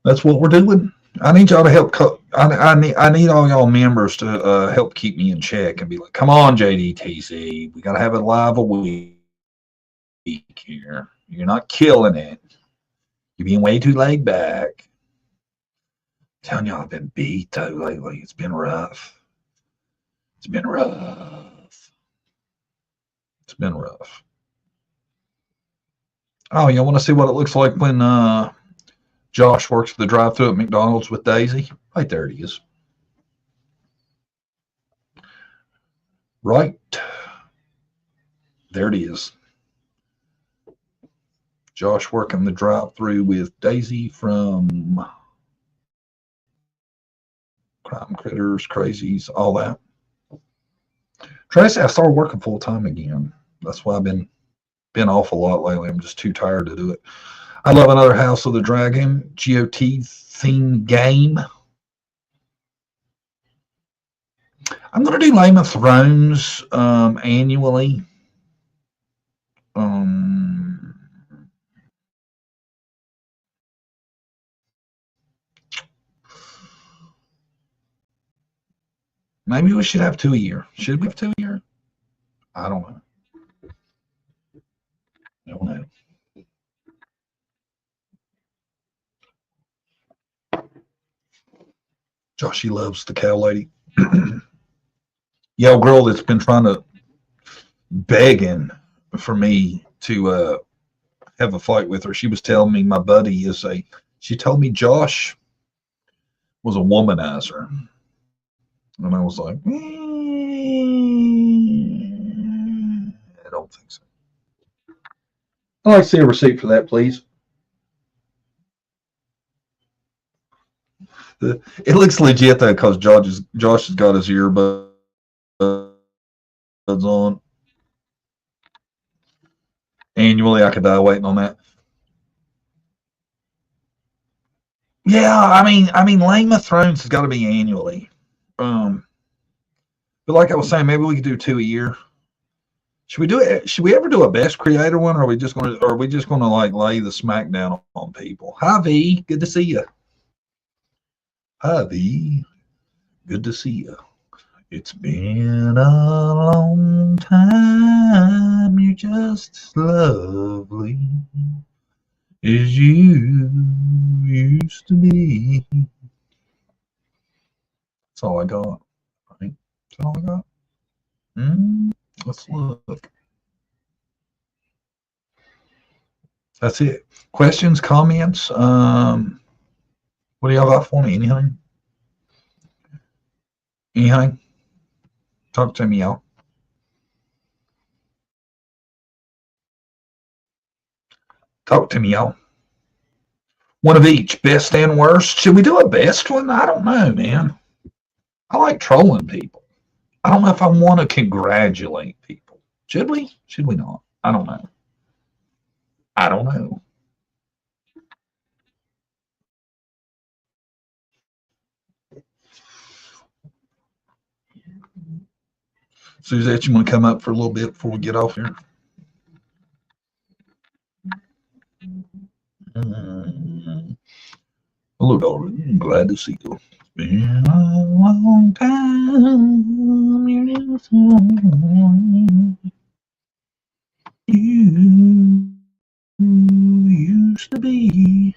That's what we're doing. I need y'all to help. I need all y'all members to help keep me in check and be like, "Come on, JDTC, we gotta have it live a week here. You're not killing it. You're being way too laid back." I'm telling y'all, I've been beat though lately. It's been rough. It's been rough. Oh, y'all want to see what it looks like when Josh works the drive-thru at McDonald's with Daisy? Right there it is. Right there it is. Josh working the drive-thru with Daisy from Crime Critters, Crazies, all that. Tracy, I started working full time again. That's why I've been off a lot lately. I'm just too tired to do it. I love another House of the Dragon GOT themed game. I'm going to do Game of Thrones annually. Maybe we should have 2 a year. Should we have 2 a year? I don't know. I don't know. Joshy loves the cow lady. Yo, girl that's been trying to begging for me to have a fight with her. She was telling me my buddy she told me Josh was a womanizer. And I was like, I don't think so. I'd like to see a receipt for that, please. It looks legit though, because Josh has got his earbuds on. Annually, I could die waiting on that. Yeah, I mean, Game of Thrones has got to be annually. But like I was saying, maybe we could do 2 a year. Should we do it? Should we ever do a best creator one, or are we just going to like lay the smackdown on people? Hi V, good to see you. Hi V, good to see you. It's been a long time. You're just as lovely as you used to be. That's all I got. Right? That's all I got. Let's look. That's it. Questions, comments? What do y'all got for me? Anything? Anything? Talk to me, y'all. Talk to me, y'all. One of each, best and worst. Should we do a best one? I don't know, man. I like trolling people. I don't know if I want to congratulate people. Should we? Should we not? I don't know. I don't know. Suzette, you want to come up for a little bit before we get off here? Hello, darling. Glad to see you. It's been a long time. You used to be.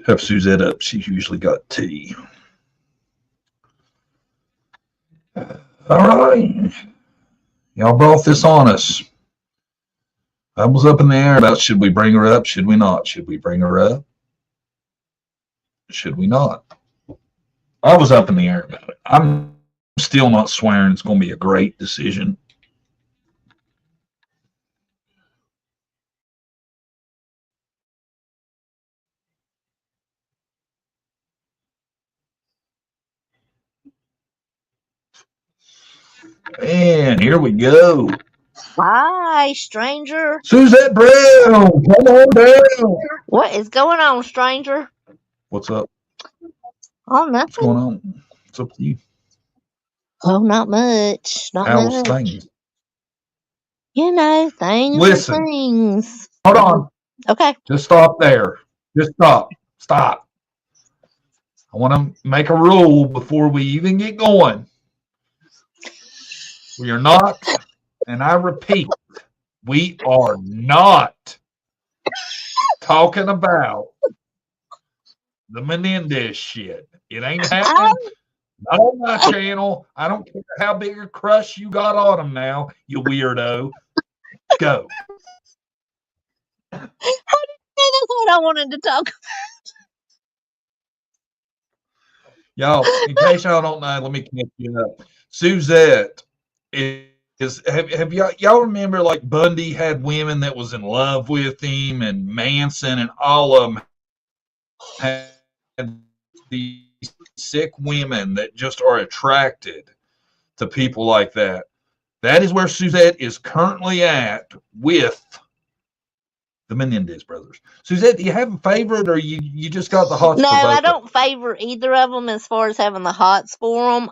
Have Suzette up. She's usually got tea. All right. Y'all brought this on us. I was up in the air about should we bring her up? Should we not? Should we bring her up? Should we not? I was up in the air about it. I'm still not swearing it's going to be a great decision. And here we go. Hi, stranger. Suzette Brown, come on down. What is going on, stranger? What's up? Oh, nothing. What's going on? What's up with you? Oh, not much. Not How's much. things? You know, things Listen. and things. Hold on. Okay. Just stop there. Just stop. Stop. I want to make a rule before we even get going. We are not, and I repeat, we are not talking about the Menendez shit. It ain't happening. Not on my channel. I don't care how big a crush you got on him now, you weirdo. Go. How did you know that's what I wanted to talk about? Y'all, in case y'all don't know, let me catch you up. Suzette is have y'all remember like Bundy had women that was in love with him, and Manson and all of them had these sick women that just are attracted to people like that. That is where Suzette is currently at with the Menendez brothers. Suzette, do you have a favorite, or you just got the hots? No, for both I of don't favor either of them as far as having the hots for them.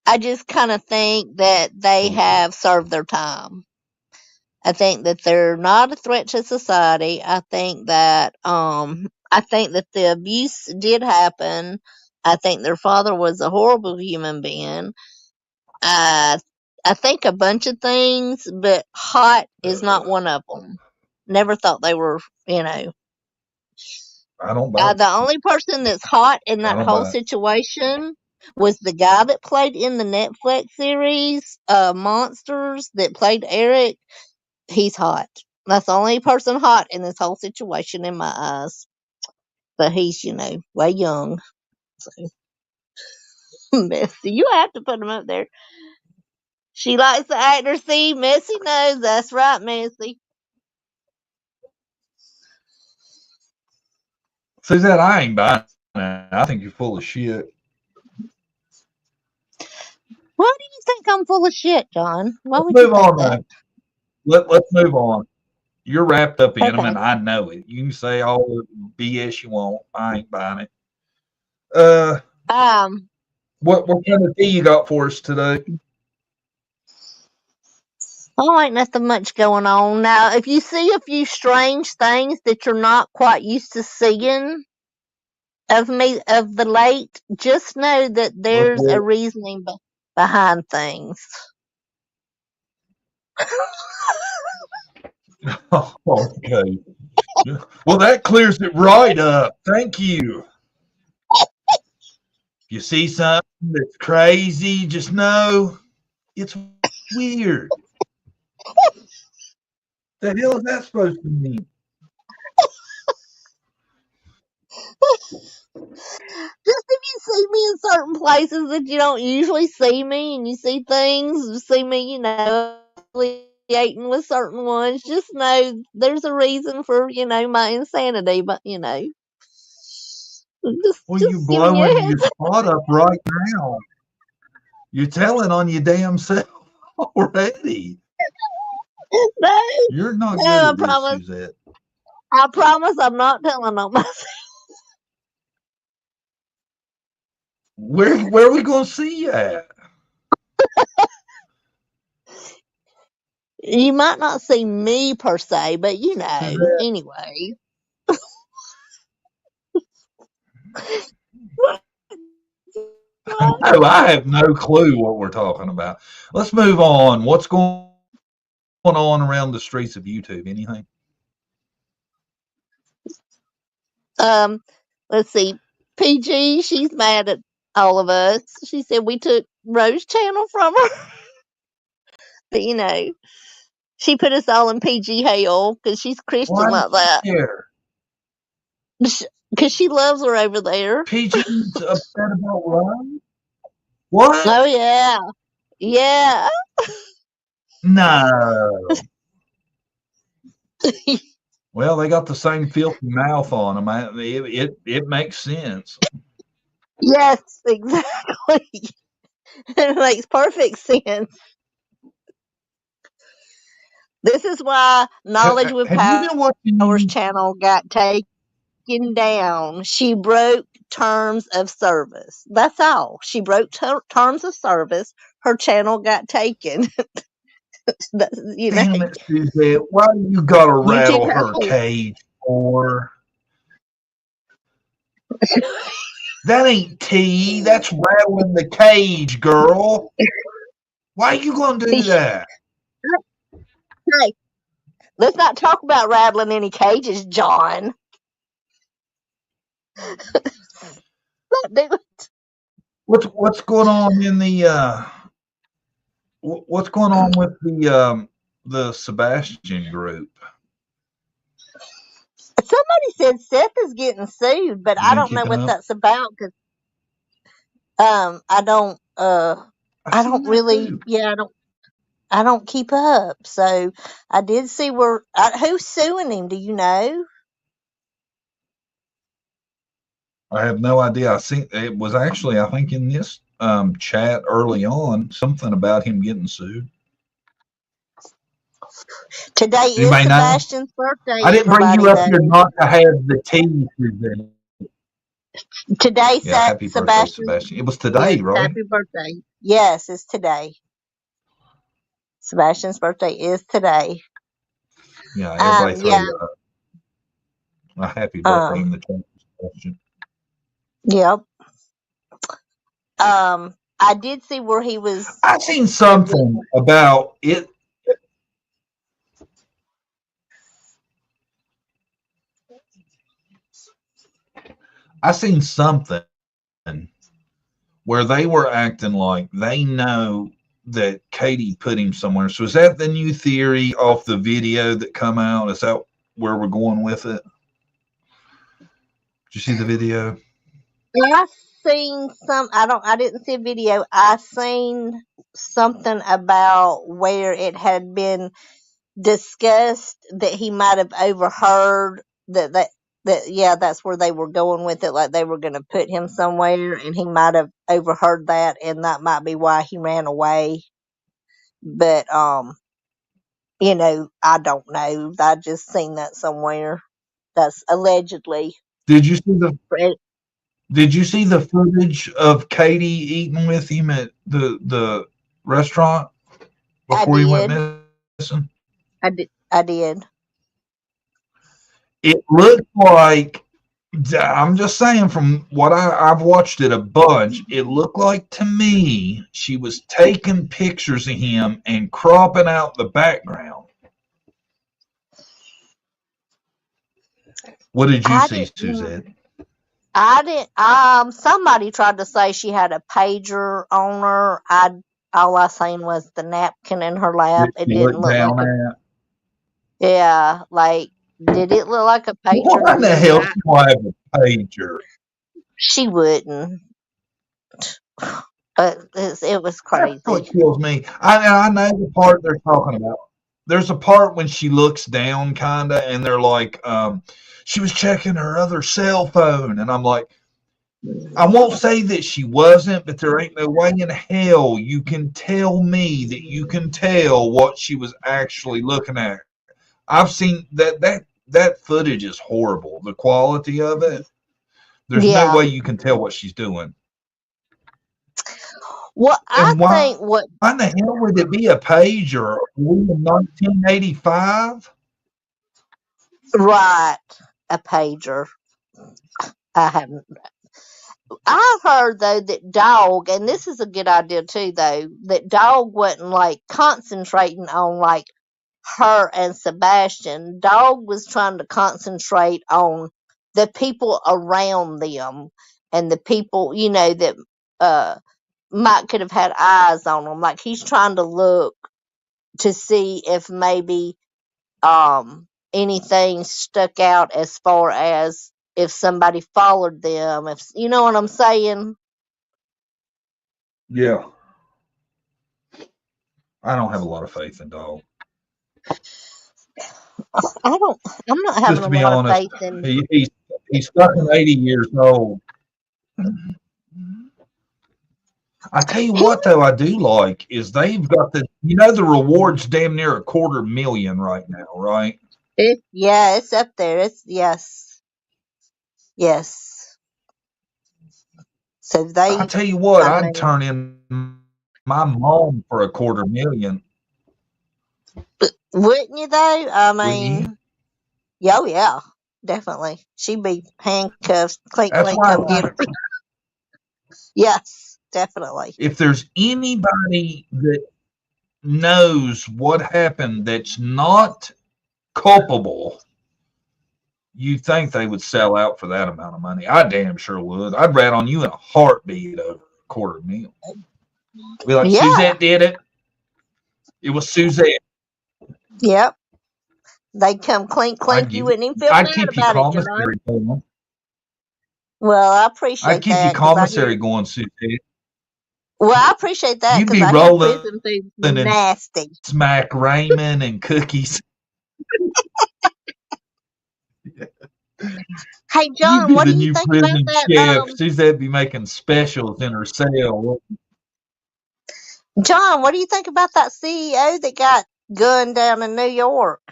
I just kind of think that they have served their time. I think that they're not a threat to society. I think that the abuse did happen. I think their father was a horrible human being. I think a bunch of things, but hot is not one of them. Never thought they were, you know. I don't buy it. The only person that's hot in I that don't whole buy it. situation was the guy that played in the Netflix series, Monsters, that played Eric. He's hot. That's the only person hot in this whole situation in my eyes. But he's, you know, way young. So. Messy. You have to put them up there. She likes the actor. See, Missy knows. That's right, Missy. Suzette, I ain't buying that. I think you're full of shit. Why do you think I'm full of shit, John? Why Let's would you move think on. that? Let's move on. You're wrapped up in them, Okay. and I know it. You can say all the BS you want. I ain't buying it. What kind of tea you got for us today? Oh, ain't nothing much going on. Now, if you see a few strange things that you're not quite used to seeing of the late, just know that there's a reasoning behind things. Okay. Well, that clears it right up. Thank you. If you see something that's crazy, just know it's weird. The hell is that supposed to mean? Just if you see me in certain places that you don't usually see me, and you see things, you see me, affiliating with certain ones, just know there's a reason for, my insanity. But Well, just you're giving you a blowing your heads spot up right now. You're telling on your damn self already. No, You're not no, good I at this, promise. Suzette. I promise I'm not telling on myself. Where are we going to see you at? You might not see me per se, but Suzette. anyway. No, I have no clue what we're talking about. Let's move on. What's going on around the streets of YouTube? Anything? Let's see. PG, she's mad at all of us. She said we took Rose channel from her. But she put us all in PG hell because she's Christian Why like that. care? Because she loves her over there. PG's upset about Rose? What? Oh yeah. Yeah. No. Well, they got the same filthy mouth on them. It makes sense. Yes, exactly. It makes perfect sense. This is why Knowledge with Have you been watching Power's channel got taken down. She broke terms of service. That's all. She broke terms of service. Her channel got taken. Damn it, Suzette. Why do you got to rattle YouTube her cage for? That ain't tea. That's rattling the cage, girl. Why are you going to do that? Hey, let's not talk about rattling any cages, John. Don't do it. What's going on in the what's going on with the Sebastian group? Somebody said Seth is getting sued, but I don't know what that's about because I don't I don't keep up. So I did see who's suing him. Do you know? I have no idea. I see it was actually, I think, in this chat early on, something about him getting sued. Today is Sebastian's birthday. I didn't bring you up here not to have the tea. Today, happy birthday, Sebastian. It was today, right? Happy birthday. Yes, it's today. Sebastian's birthday is today. Yeah, everybody throw a happy birthday in the chat, Sebastian. Yep. I did see where he was. I seen something about it. I seen something where they were acting like they know that Katie put him somewhere. So is that the new theory off the video that come out? Is that where we're going with it? Did you see the video? I seen I didn't see a video. I seen something about where it had been discussed that he might have overheard that yeah, that's where they were going with it, like they were going to put him somewhere, and he might have overheard that, and that might be why he ran away. But I don't know. I just seen that somewhere. That's allegedly. Did you see the footage of Katie eating with him at the restaurant before he went missing? I did. It looked like, I'm just saying, from what I've watched it a bunch, it looked like to me she was taking pictures of him and cropping out the background. What did you see, Suzette? I didn't. Somebody tried to say she had a pager on her. All I seen was the napkin in her lap. It didn't look like yeah, like, did it look like a pager? Why in the hell do I have a pager? She wouldn't. It was crazy. That's what kills me. I know the part they're talking about. There's a part when she looks down, kinda, and they're like, she was checking her other cell phone, and I'm like, I won't say that she wasn't, but there ain't no way in hell you can tell me that you can tell what she was actually looking at. I've seen that footage is horrible. The quality of it. There's no way you can tell what she's doing. Well, why in the hell would it be a pager? In 1985? Right, a pager. I haven't. I heard though that Dog, and this is a good idea too, though, that Dog wasn't like concentrating on like her and Sebastian. Dog was trying to concentrate on the people around them and the people, that Mike could have had eyes on them. Like, he's trying to look to see if maybe anything stuck out as far as if somebody followed them, if you know what I'm saying. Yeah. I don't have a lot of faith in Dog. I'm not having Just to be a lot honest, of faith in. He's fucking 80 years old. I tell you what, though, I do like is they've got the reward's damn near $250,000 right now, right? It's up there. It's yes. So I tell you what, I'd turn in my mom for $250,000. Wouldn't you though? I Wouldn't you? mean, yeah, definitely. She'd be handcuffed. Clink, That's clink, why come get her. Yes, definitely. If there's anybody that knows what happened that's not culpable, you think they would sell out for that amount of money? I damn sure would. I'd rat on you in a heartbeat over $250,000. Be like, Suzette did it. It was Suzette. Yep. They'd come clink, clink. You wouldn't even feel bad I'd keep about your it, commissary going. Well, I appreciate that. I'd keep your commissary going, Suzette. Well, I appreciate that. You'd be I rolling prison food's nasty. Smack ramen and cookies. Hey, John, what do you think about that? Chef. Suzette be making specials in her cell. John, what do you think about that CEO that got gunned down in New York?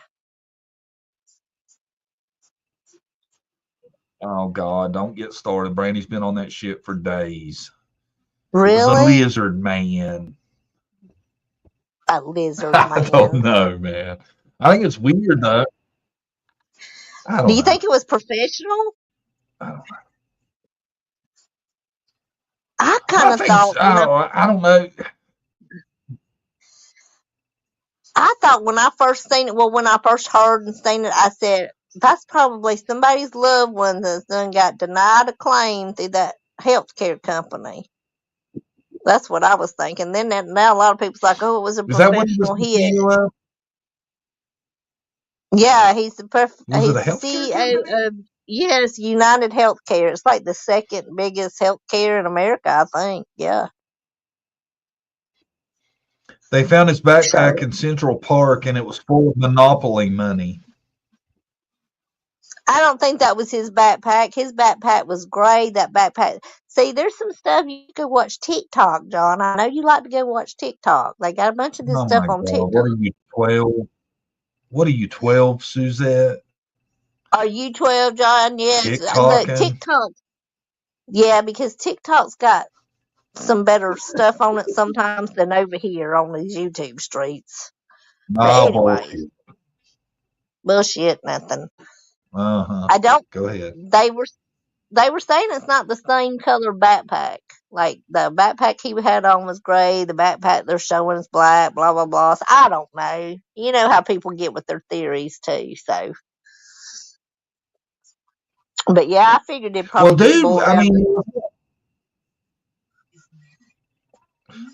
Oh, God, don't get started. Brandy's been on that shit for days. Really? It was a lizard man. A lizard man. I don't know, man. I think it's weird, though. Do you think it was professional? I don't know. I kind of thought. I don't know. I thought when I first seen it, when I first heard and seen it, I said, that's probably somebody's loved one that's done got denied a claim through that healthcare company. That's what I was thinking. Then now a lot of people's like, oh, it was a professional hit. Yeah, he's the CEO of Yes, United Healthcare. It's like the second biggest healthcare in America, I think. Yeah. They found his backpack So in Central Park, and it was full of Monopoly money. I don't think that was his backpack. His backpack was gray. That backpack. See, there's some stuff you could watch TikTok, John. I know you like to go watch TikTok. They got a bunch of this Oh stuff my on God! TikTok. What are you 12? What are you 12, Suzette? Are you 12, John? Yes. Look, TikToking? TikTok. Yeah, because TikTok's got some better stuff on it sometimes than over here on these YouTube streets. But Nah, anyway, bullshit. bullshit, nothing. Uh-huh. I don't. Go ahead. They were saying it's not the same color backpack. Like the backpack he had on was gray. The backpack they're showing is black. Blah blah blah. So I don't know. You know how people get with their theories too. So, but yeah, I figured it'd Well, probably just dude, boil I down. mean,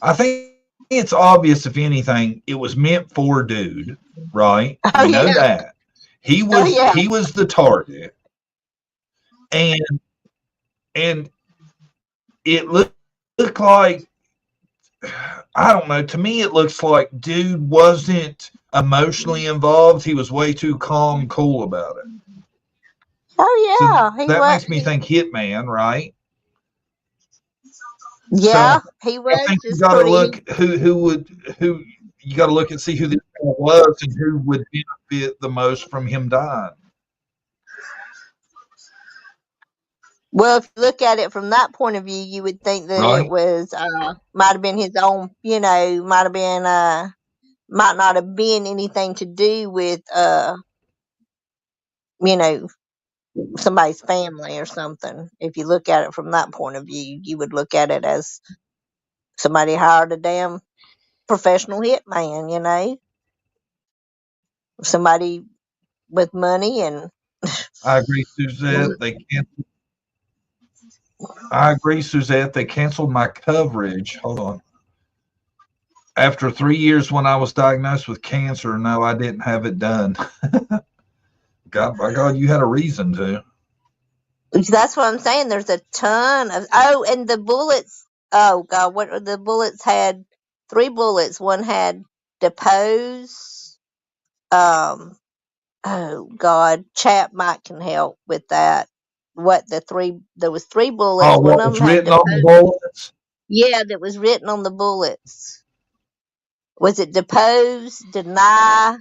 I think it's obvious, if anything, it was meant for dude, right? Oh We know yeah. that. He Oh yeah. was the target. And it looked like, I don't know, to me it looks like dude wasn't emotionally involved. He was way too calm, cool about it. Oh yeah. So that makes me think Hitman, right? Yeah, So he I was think you just got to pretty. look who you got to look and see who this guy was and who would benefit the most from him dying. Well, if you look at it from that point of view, you would think that it Right? was might have been his own. Might have been might not have been anything to do with you know, somebody's family or something. If you look at it from that point of view, you would look at it as somebody hired a damn professional hitman, somebody with money and I agree, Suzette. I agree, Suzette. They canceled my coverage. Hold on. After 3 years when I was diagnosed with cancer, no, I didn't have it done. God, by God, you had a reason to. that's what I'm saying. There's a ton of and the bullets. Oh God, what the bullets had? 3 bullets. One had depose. Oh God, chat might can help with that. What the 3? There was 3 bullets. Oh, One what of was them had written on the depose. bullets? Yeah, that was written on the bullets. Was it depose, deny,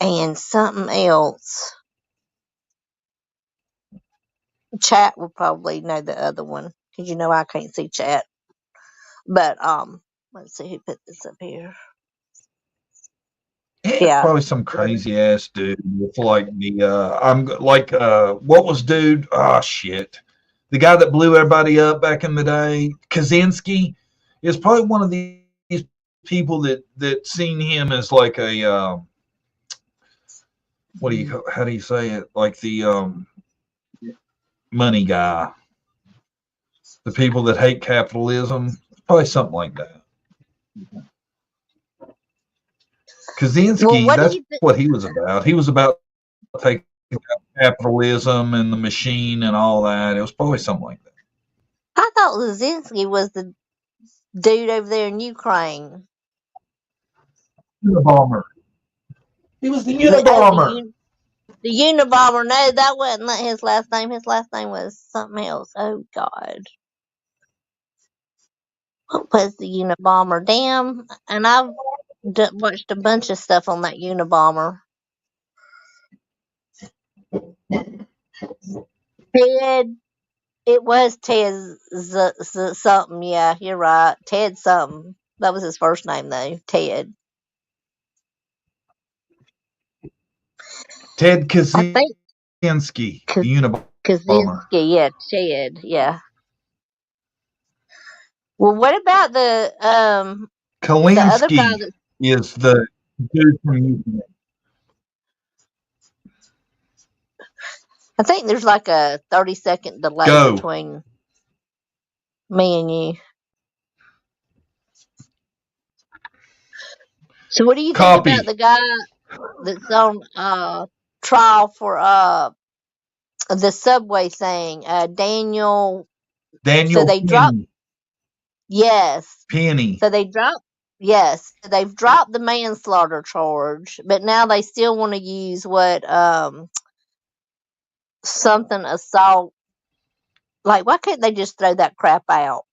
and something else? Chat will probably know the other one because I can't see chat. But let's see who put this up here. It's Yeah. probably some crazy ass dude with like the I'm like what was dude? Ah, shit. The guy that blew everybody up back in the day, Kaczynski, is probably one of these people that seen him as like a how do you say it? Like the money guy. The people that hate capitalism, probably something like that. Kaczynski, What do that's you think? what he was about. He was about taking out capitalism and the machine and all that. It was probably something like that. I thought Lazinski was the dude over there in Ukraine. Unabomber. He was the The Unabomber. the Unabomber. No, that wasn't his last name. His last name was something else. Oh God, what was the Unabomber? Damn, and I've watched a bunch of stuff on that Unabomber. Ted. It was Ted something. Yeah, you're right. Ted something. That was his first name though. Ted. Ted I think Kaczynski, the Unabomber. Kaczynski. Yeah, Ted. Yeah. Well, what about the other guy Kalinski that is the dude from Ukraine. I think there's like a 30-second delay Go. between me and you. So what do you think about Copy. the guy that's on trial for The subway thing. Daniel. So Daniel they dropped. Penny. Yes. Penny. So they dropped. Yes, they've dropped the manslaughter charge, but now they still want to use what something assault. Like, why can't they just throw that crap out?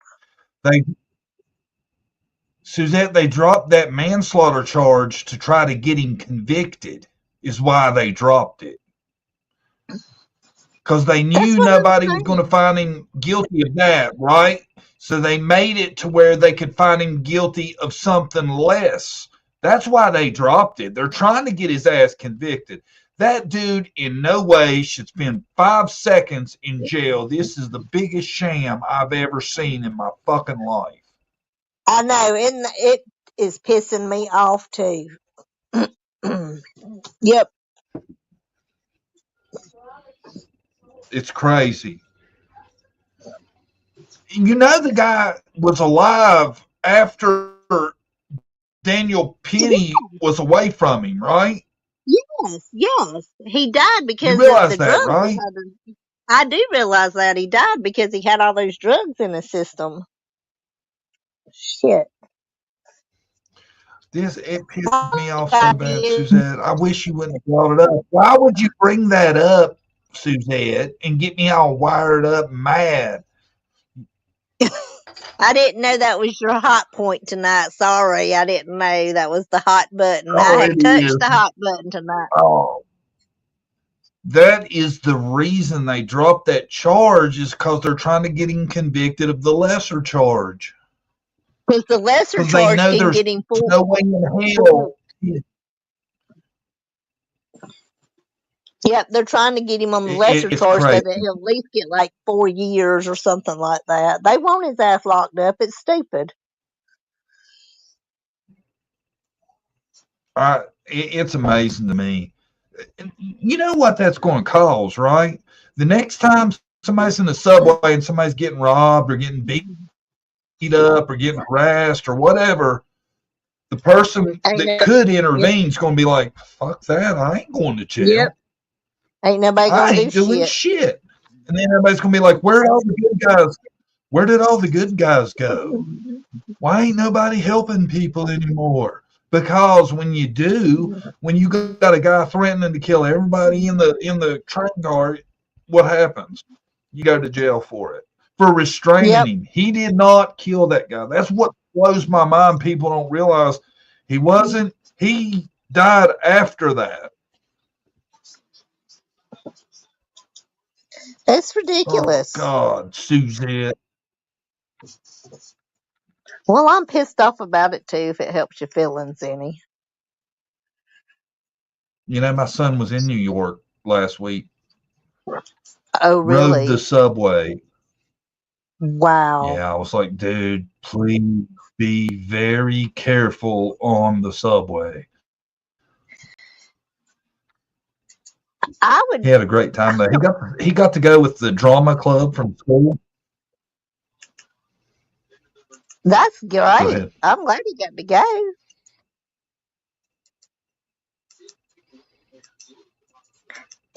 Suzette, they dropped that manslaughter charge to try to get him convicted, is why they dropped it. Because they knew nobody was going to find him guilty of that, right? So they made it to where they could find him guilty of something less. That's why they dropped it. They're trying to get his ass convicted. That dude in no way should spend 5 seconds in jail. This is the biggest sham I've ever seen in my fucking life. I know, and it is pissing me off too. Yep. It's crazy. You know, the guy was alive after Daniel Penny was away from him, right? Yes. He died because You realize of the that, drugs. right? I do realize that he died because he had all those drugs in his system. Shit. It pisses me off so bad, Suzette. I wish you wouldn't have brought it up. Why would you bring that up, Suzette, and get me all wired up and mad? I didn't know that was your hot point tonight. Sorry, I didn't know that was the hot button. I had touched the hot button tonight. Oh. That is the reason they dropped that charge, is because they're trying to get him convicted of the lesser charge. Because the lesser charge can get him full. No way in hell. Yep, they're trying to get him on the lesser charge so that he'll at least get like 4 years or something like that. They want his ass locked up. It's stupid. It's amazing to me. You know what that's going to cause, right? The next time somebody's in the subway and somebody's getting robbed or getting beat up or getting harassed or whatever, the person that could intervene is going to be like, fuck that, I ain't going to jail. Yep. Ain't nobody going to do doing shit. And then everybody's going to be like, where did all the good guys go? Why ain't nobody helping people anymore? Because when you got a guy threatening to kill everybody in the train car, what happens? You go to jail for it, for restraining him. He did not kill that guy. That's what blows my mind. People don't realize he died after that. It's ridiculous. Oh, God, Suzette. Well, I'm pissed off about it too, if it helps your feelings any. You know, my son was in New York last week. Oh, really? Rode the subway. Wow. Yeah, I was like, dude, please be very careful on the subway. He had a great time there. He got to go with the drama club from school. That's great. I'm glad he got to go.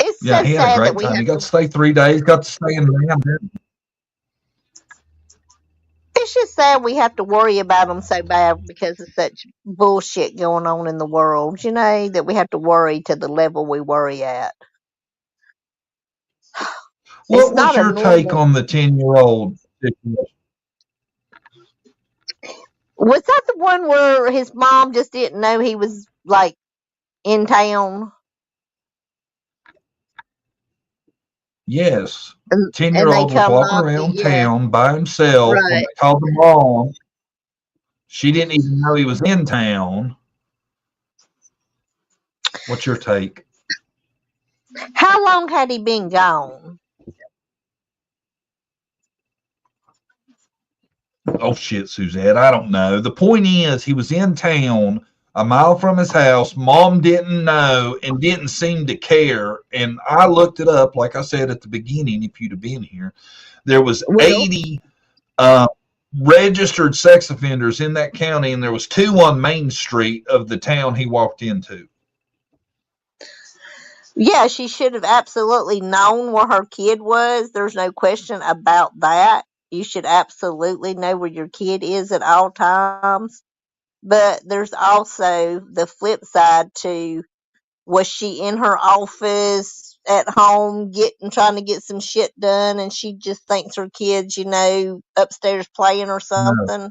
It's he had a great time. He got to stay 3 days. Got to stay in London. It's just sad we have to worry about them so bad because of such bullshit going on in the world. You know, that we have to worry to the level we worry at. What was your take on the 10-year-old situation? Was that the one where his mom just didn't know he was like in town? Yes. 10-year-old was walking around town by himself. Right. When they called the mom, she didn't even know he was in town. What's your take? How long had he been gone? Oh, shit, Suzette. I don't know. The point is, he was in town a mile from his house. Mom didn't know and didn't seem to care. And I looked it up, like I said at the beginning, if you'd have been here. There was 80 registered sex offenders in that county, and there was 2 on Main Street of the town he walked into. Yeah, she should have absolutely known where her kid was. There's no question about that. You should absolutely know where your kid is at all times. But there's also the flip side to, was she in her office at home trying to get some shit done, and she just thinks her kid's, upstairs playing or No. something?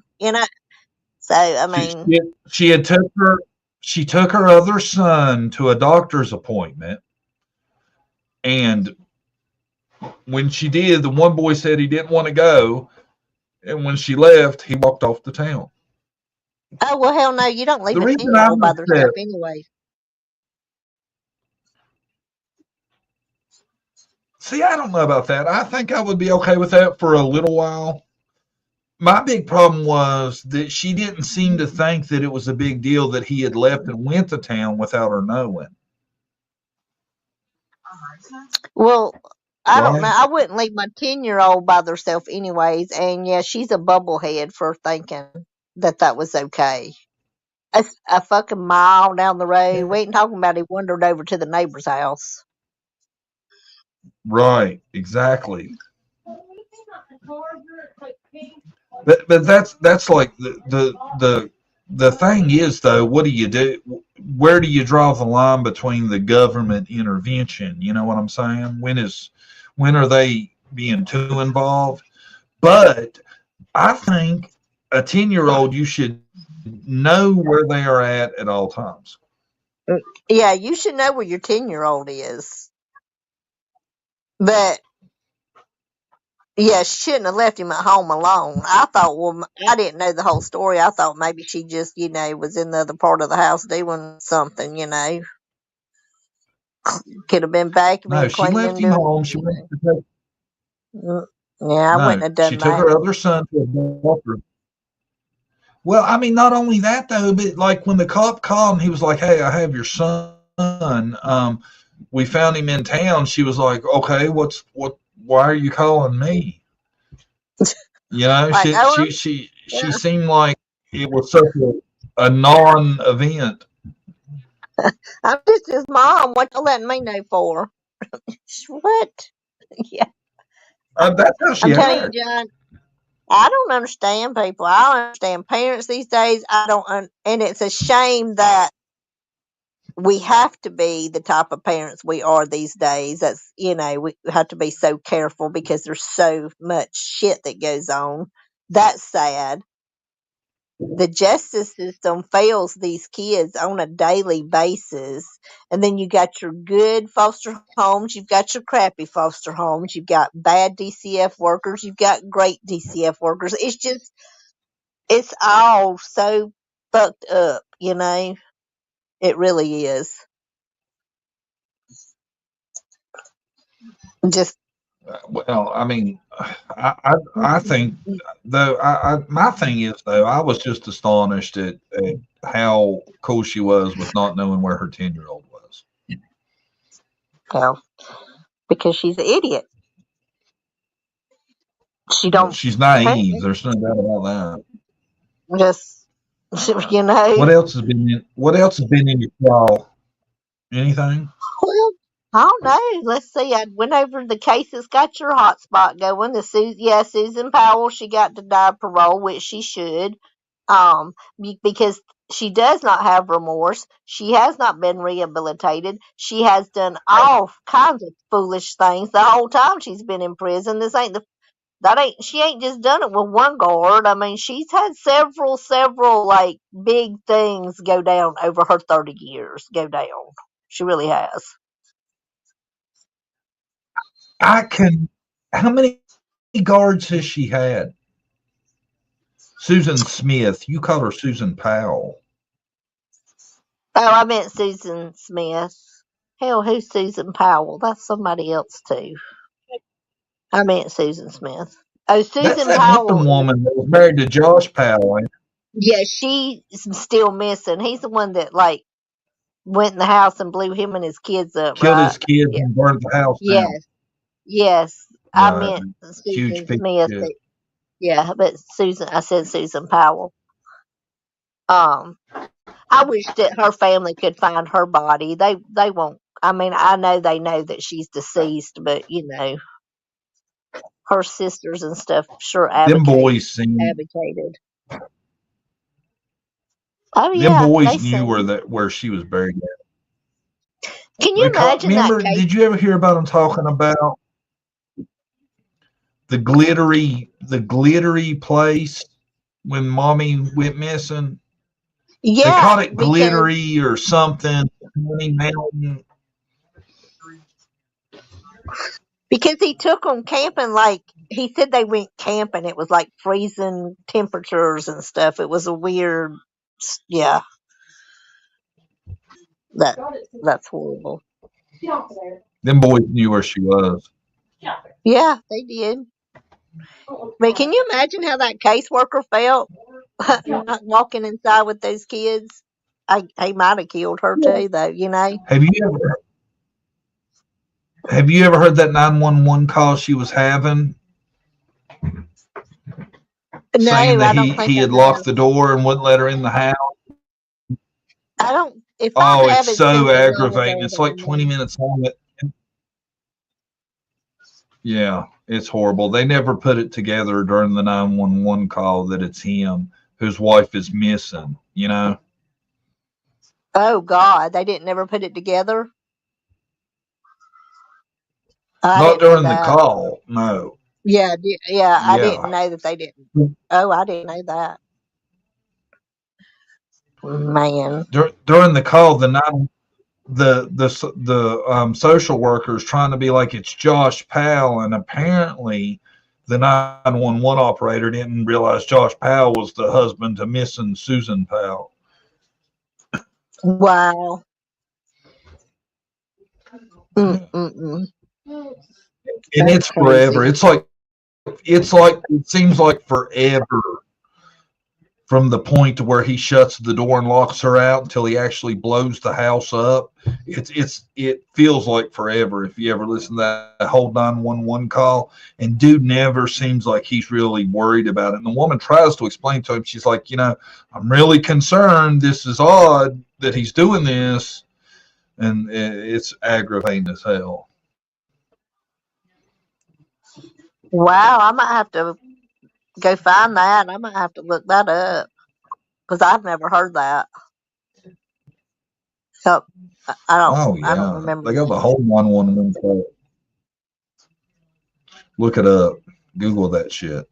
So I She, mean, she had she took her other son to a doctor's appointment, and when she did, the one boy said he didn't want to go, and when she left, he walked off the town. oh well, hell no, you don't leave The a reason 10-year-old I'm by upset, themselves anyway. see, I don't know about that. I think I would be okay with that for a little while. My big problem was that she didn't seem to think that it was a big deal that he had left and went to town without her knowing. Well, I don't know. Right? I wouldn't leave my 10-year-old by herself anyways. And yeah, she's a bubblehead for thinking that that was okay. A fucking mile down the road. We ain't talking about he wandered over to the neighbor's house. Right. Exactly. But that's like the thing is though, what do you do? Where do you draw the line between the government intervention? You know what I'm saying? When are they being too involved? But I think a 10-year-old, you should know where they are at all times. Yeah, you should know where your 10-year-old is. But yeah, she shouldn't have left him at home alone. I thought, well, I didn't know the whole story. I thought maybe she just, was in the other part of the house doing something. Could have been No, vacuuming, she left cleaning, him doing. home. She went to take, Yeah, I wouldn't no, have she done took that. her other son to a doctor. Well, I mean, not only that though, but like when the cop called and he was like, "Hey, I have your son. We found him in town." She was like, "Okay, what? Why are you calling me?" You know, Like, oh, she seemed like it was such a non-event. I'm just his mom. What you letting me know for? What? Yeah, That's how she I'm telling acted. you, John. I don't understand people. I don't understand parents these days. I don't, and it's a shame that we have to be the type of parents we are these days. That's, we have to be so careful because there's so much shit that goes on. That's sad. The justice system fails these kids on a daily basis. And then you got your good foster homes, you've got your crappy foster homes, you've got bad DCF workers, you've got great DCF workers. It's all so fucked up. It really is. Just Well, I mean, I think though my thing is though I was just astonished at how cool she was with not knowing where her 10-year-old was. well, because she's an idiot. She Well, don't she's naive. apparently There's no doubt about that. just What else has been in? What else has been in your trial? Anything? well, I don't know. Let's see. I went over the cases. Got your hotspot going. Susan Powell. She got denied parole, which she should, because she does not have remorse. She has not been rehabilitated. She has done all kinds of foolish things the whole time she's been in prison. She ain't just done it with one guard. I mean, she's had several like big things go down over her 30 years go down. She really has. I can. How many guards has she had? Susan Smith. You called her Susan Powell. Oh, I meant Susan Smith. Hell, who's Susan Powell? That's somebody else too. I meant Susan Smith. Oh, That's Susan that missing Powell. woman that was married to Josh Powell. Ain't it? Yeah, she's still missing. He's the one that like went in the house and blew him and his kids up, Killed right? his kids Yeah. and burned the house down. Yes. Yes. I Right. meant Huge Susan piece Smith. of shit. Yeah, but I said Susan Powell. Um, I wish that her family could find her body. They won't. I mean, I know they know that she's deceased, but you know, her sisters and stuff sure Them boys seem. advocated. Oh Them yeah, they boys knew seen. where she was buried at. Can you imagine that Remember? case? Did you ever hear about them talking about the glittery place when Mommy went missing? They Yeah, called it because glittery or something. Honey Mountain. because he took them camping. Like he said, they went camping. It was like freezing temperatures and stuff. It was a weird. Yeah, that that's horrible. Them boys knew where she was. Yeah, they did. But can you imagine how that caseworker felt not walking inside with those kids? He might have killed her too, though. You know. Have you ever heard that 911 call she was having? No, Saying that I don't think he I had have. locked the door and wouldn't let her in the house. I don't. If Oh, I have, it's it's been so so long aggravating. ago It's that I like 20 know. minutes long. Yeah, it's horrible. They never put it together during the 911 call that it's him whose wife is missing, you know? Oh God, they didn't never put it together. I Not didn't know during the that. call, no. Yeah, yeah, I Yeah. didn't know that they didn't. Oh, I didn't know that. Man. During the call, the social workers trying to be like it's Josh Powell, and apparently the 911 operator didn't realize Josh Powell was the husband to missing Susan Powell. Wow. Mm-mm-mm. And That's it's forever. crazy. It seems like forever from the point to where he shuts the door and locks her out until he actually blows the house up. It feels like forever if you ever listen to that whole 911 call. And dude never seems like he's really worried about it. And the woman tries to explain to him, she's like, I'm really concerned. This is odd that he's doing this. And it's aggravating as hell. Wow, I might have to go find that. I might have to look that up because I've never heard that. So I Oh don't yeah, remember they got the that. whole 911 call. Look it up. Google that shit.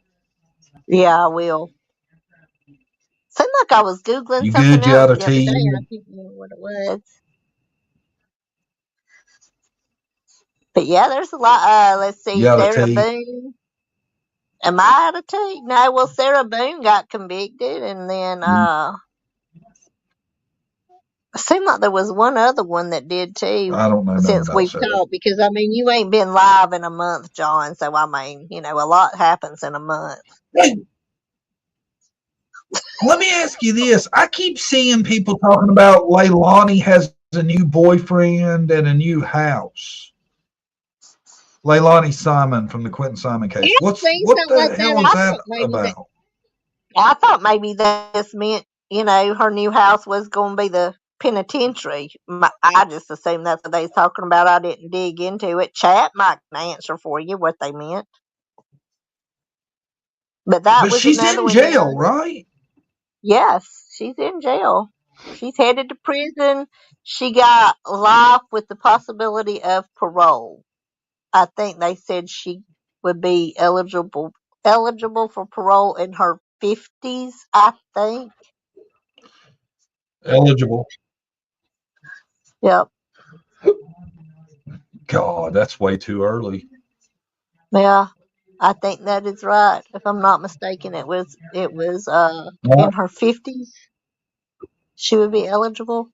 Yeah, I will. Seemed like I was googling You something good? You else out of the other day. tea? I can't remember what it was. But yeah, there's a lot. Let's see, You out of Sarah tea? Boone. Am I out of tea? No, well, Sarah Boone got convicted, and then it seemed like there was one other one that did too. I don't know nothing Since about we've Sarah. talked, because I mean, you ain't been live in a month, John. So I mean, a lot happens in a month. Let me ask you this. I keep seeing people talking about Leilani has a new boyfriend and a new house. Leilani Simon from the Quentin Simon case. I've seen What something the like hell that. is that about? I thought maybe this meant, her new house was going to be the penitentiary. I just assumed that's what they was talking about. I didn't dig into it. Chat might can answer for you what they meant. But that But was she's another in one. jail, right? Yes, she's in jail. She's headed to prison. She got life with the possibility of parole. I think they said she would be eligible for parole in her 50s, I think. Eligible. Yep. God, that's way too early. Yeah. I think that is right. If I'm not mistaken, it was in her 50s. She would be eligible.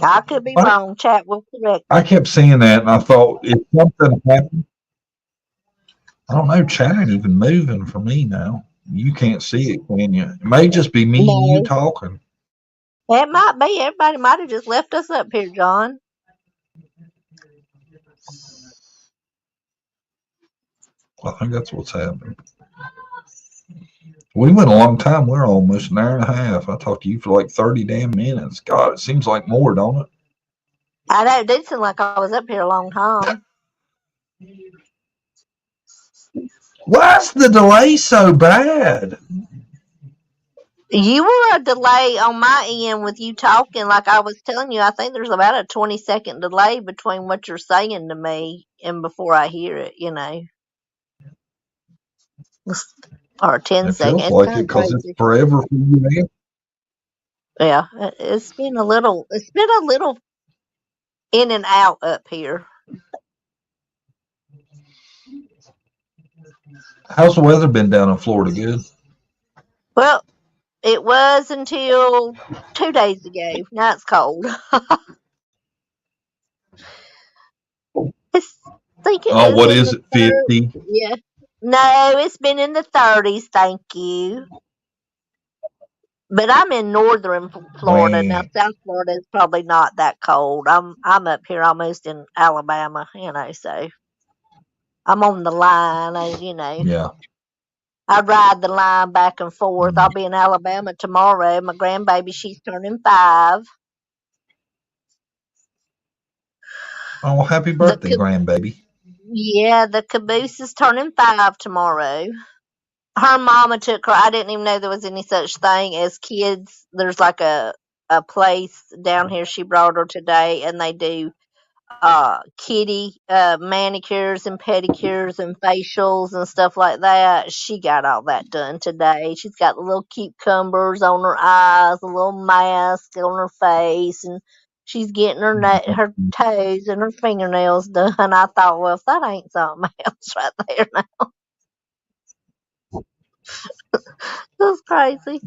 I could be wrong. Chat will correct I me. kept seeing that and I thought if something happened, I don't know, chat ain't even moving for me now. You can't see it, can you? It may just be me and you No, talking. it might be. Everybody might have just left us up here, John. I think that's what's happening. We went a long time. We're almost an hour and a half. I talked to you for like 30 damn minutes. God, it seems like more, don't it? I know, it did seem like I was up here a long time. Why's the delay so bad? You were a delay on my end with you talking. Like I was telling you, I think there's about a 20-second delay between what you're saying to me and before I hear it, or 10 It seconds. feels It's like kind it of because it's crazy. forever for you, man. Yeah, it's been a little in and out up here. How's the weather been down in Florida? Good. Well, it was until 2 days ago. Now it's cold. It's thinking Oh, it's what in is the it? 50? yeah. No, it's been in the 30s. Thank you. But I'm in northern Florida now. Man, South Florida is probably not that cold. I'm up here almost in Alabama, so I'm on the line. yeah. I ride the line back and forth. I'll be in Alabama tomorrow. My grandbaby, she's turning 5. Oh, happy The birthday, grandbaby. Yeah, the caboose is turning 5 tomorrow. Her mama took her. I didn't even know there was any such thing as kids. There's like a place down here. She brought her today, and they do kitty manicures and pedicures and facials and stuff like that. She got all that done today. She's got the little cucumbers on her eyes, a little mask on her face, and she's getting her toes and her fingernails done. I thought, well, if that ain't something else right there, now that's crazy.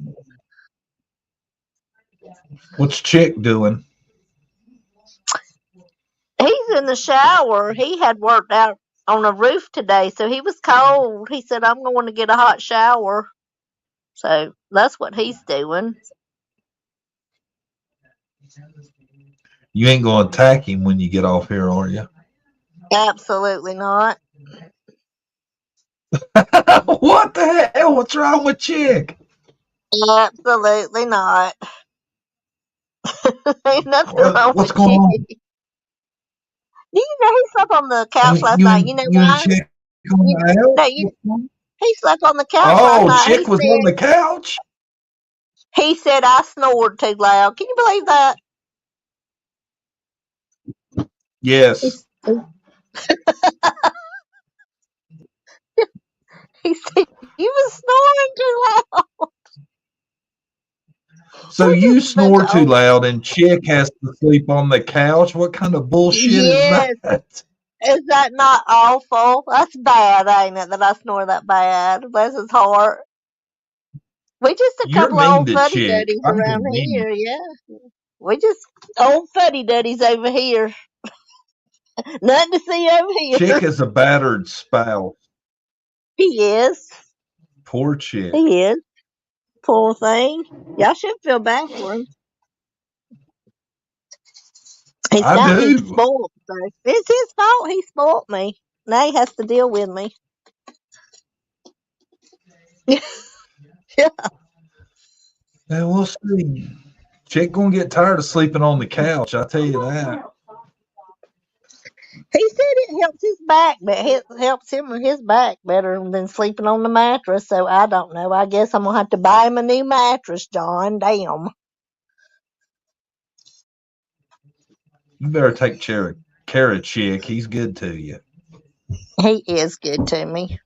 What's Chick doing? He's in the shower. He had worked out on a roof today, so he was cold. He said, I'm going to get a hot shower. So that's what he's doing. You ain't going to attack him when you get off here, are you? Absolutely not. What the hell? What's wrong with Chick? Absolutely not. Ain't nothing wrong What's with going Chick. on? Do you know he slept on the couch last You night? and You know you and why? Chick on the No, house? he slept on the couch last Oh, night. Chick was on the couch. He said I snored too loud. Can you believe that? Yes. He said you was snoring too loud. So We're you just a bunch snore of too old. loud and Chick has to sleep on the couch? What kind of bullshit is Yes. that? Is that not awful? That's bad, ain't it, that I snore that bad? Bless his heart. We just a You're couple of mean old to fuddy Chick. duddies I'm around convenient. here, yeah. We just old fuddy duddies over here. Nothing to see over Chick here. is a battered spouse. He is. Poor Chick. He is. Poor thing. Y'all should feel bad for him. He's I got me do. spoiled, so it's his fault he spoiled me. Now he has to deal with me. Yeah. Yeah, we'll see. Chick gonna get tired of sleeping on the couch. I tell you that. He said it helps his back, but it helps him with his back better than sleeping on the mattress. So I don't know. I guess I'm gonna have to buy him a new mattress, John. Damn. You better take care of Chick. He's good to you. He is good to me.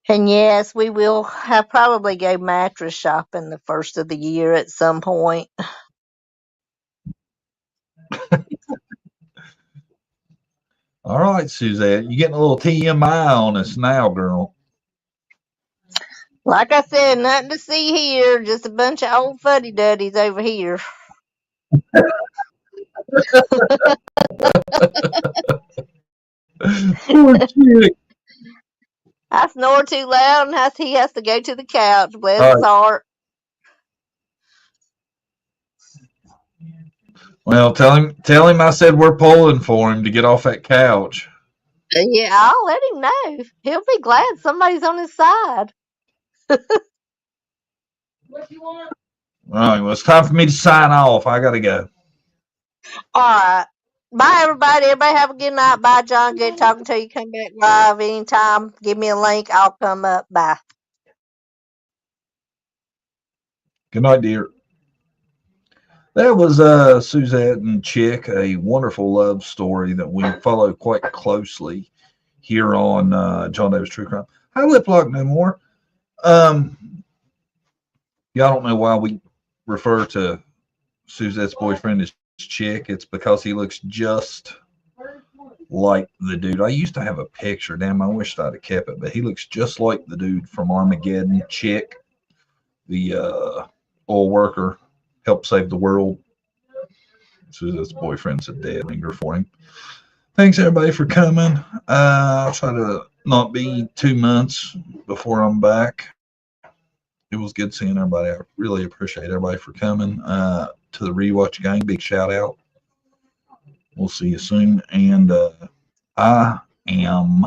And yes, we will have probably go mattress shopping the first of the year at some point. All right, Suzette. You're getting a little TMI on us now, girl. Like I said, nothing to see here, just a bunch of old fuddy duddies over here. Poor Chick. I snore too loud and he has to go to the couch. Bless All his right. heart. Well, tell him I said we're pulling for him to get off that couch. Yeah, I'll let him know. He'll be glad somebody's on his side. What you want? All right, well, it's time for me to sign off. I gotta go. All right. Bye, everybody. Everybody have a good night. Bye, John. Good talking to you. Come back live anytime. Give me a link. I'll come up. Bye. Good night, dear. That was Suzette and Chick, a wonderful love story that we follow quite closely here on John Davis True Crime. Hi, Lip Lock No More. Y'all don't know why we refer to Suzette's boyfriend as Chick. It's because he looks just like the dude. I used to have a picture. Damn, I wish I'd have kept it, but he looks just like the dude from Armageddon, Chick, the oil worker, helped save the world. Suzette's boyfriend's a dead ringer for him. Thanks, everybody, for coming. I'll try to not be 2 months before I'm back. It was good seeing everybody. I really appreciate everybody for coming to the Rewatch Gang. Big shout out. We'll see you soon. And I am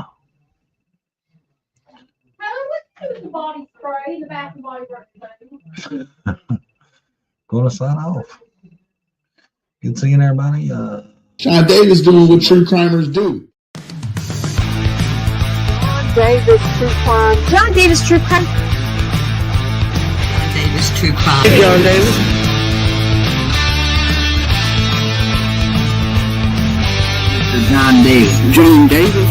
The body spray, the bath and body works. going to sign off. Good seeing everybody. John Davis doing what true crimers do. John Davis True Crime. John Davis True Crime. John Davis True Crime. John Davis. John Davis. John Davis.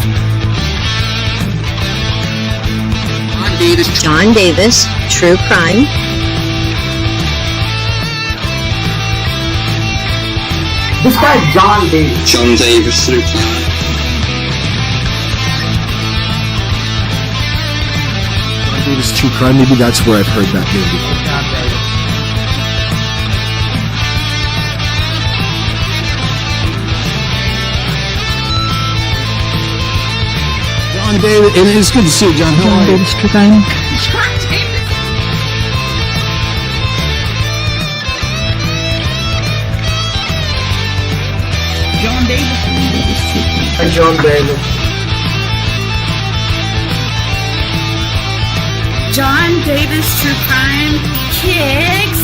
John Davis. John Davis True Crime. This guy's John Davis. John Davis True Crime. John Davis True Crime. Maybe that's where I've heard that name before. John Davis, and it's good to see you, John. How are you? Davis True Crime. John Davis. Hey, John Davis. John Davis True Crime. Kicks.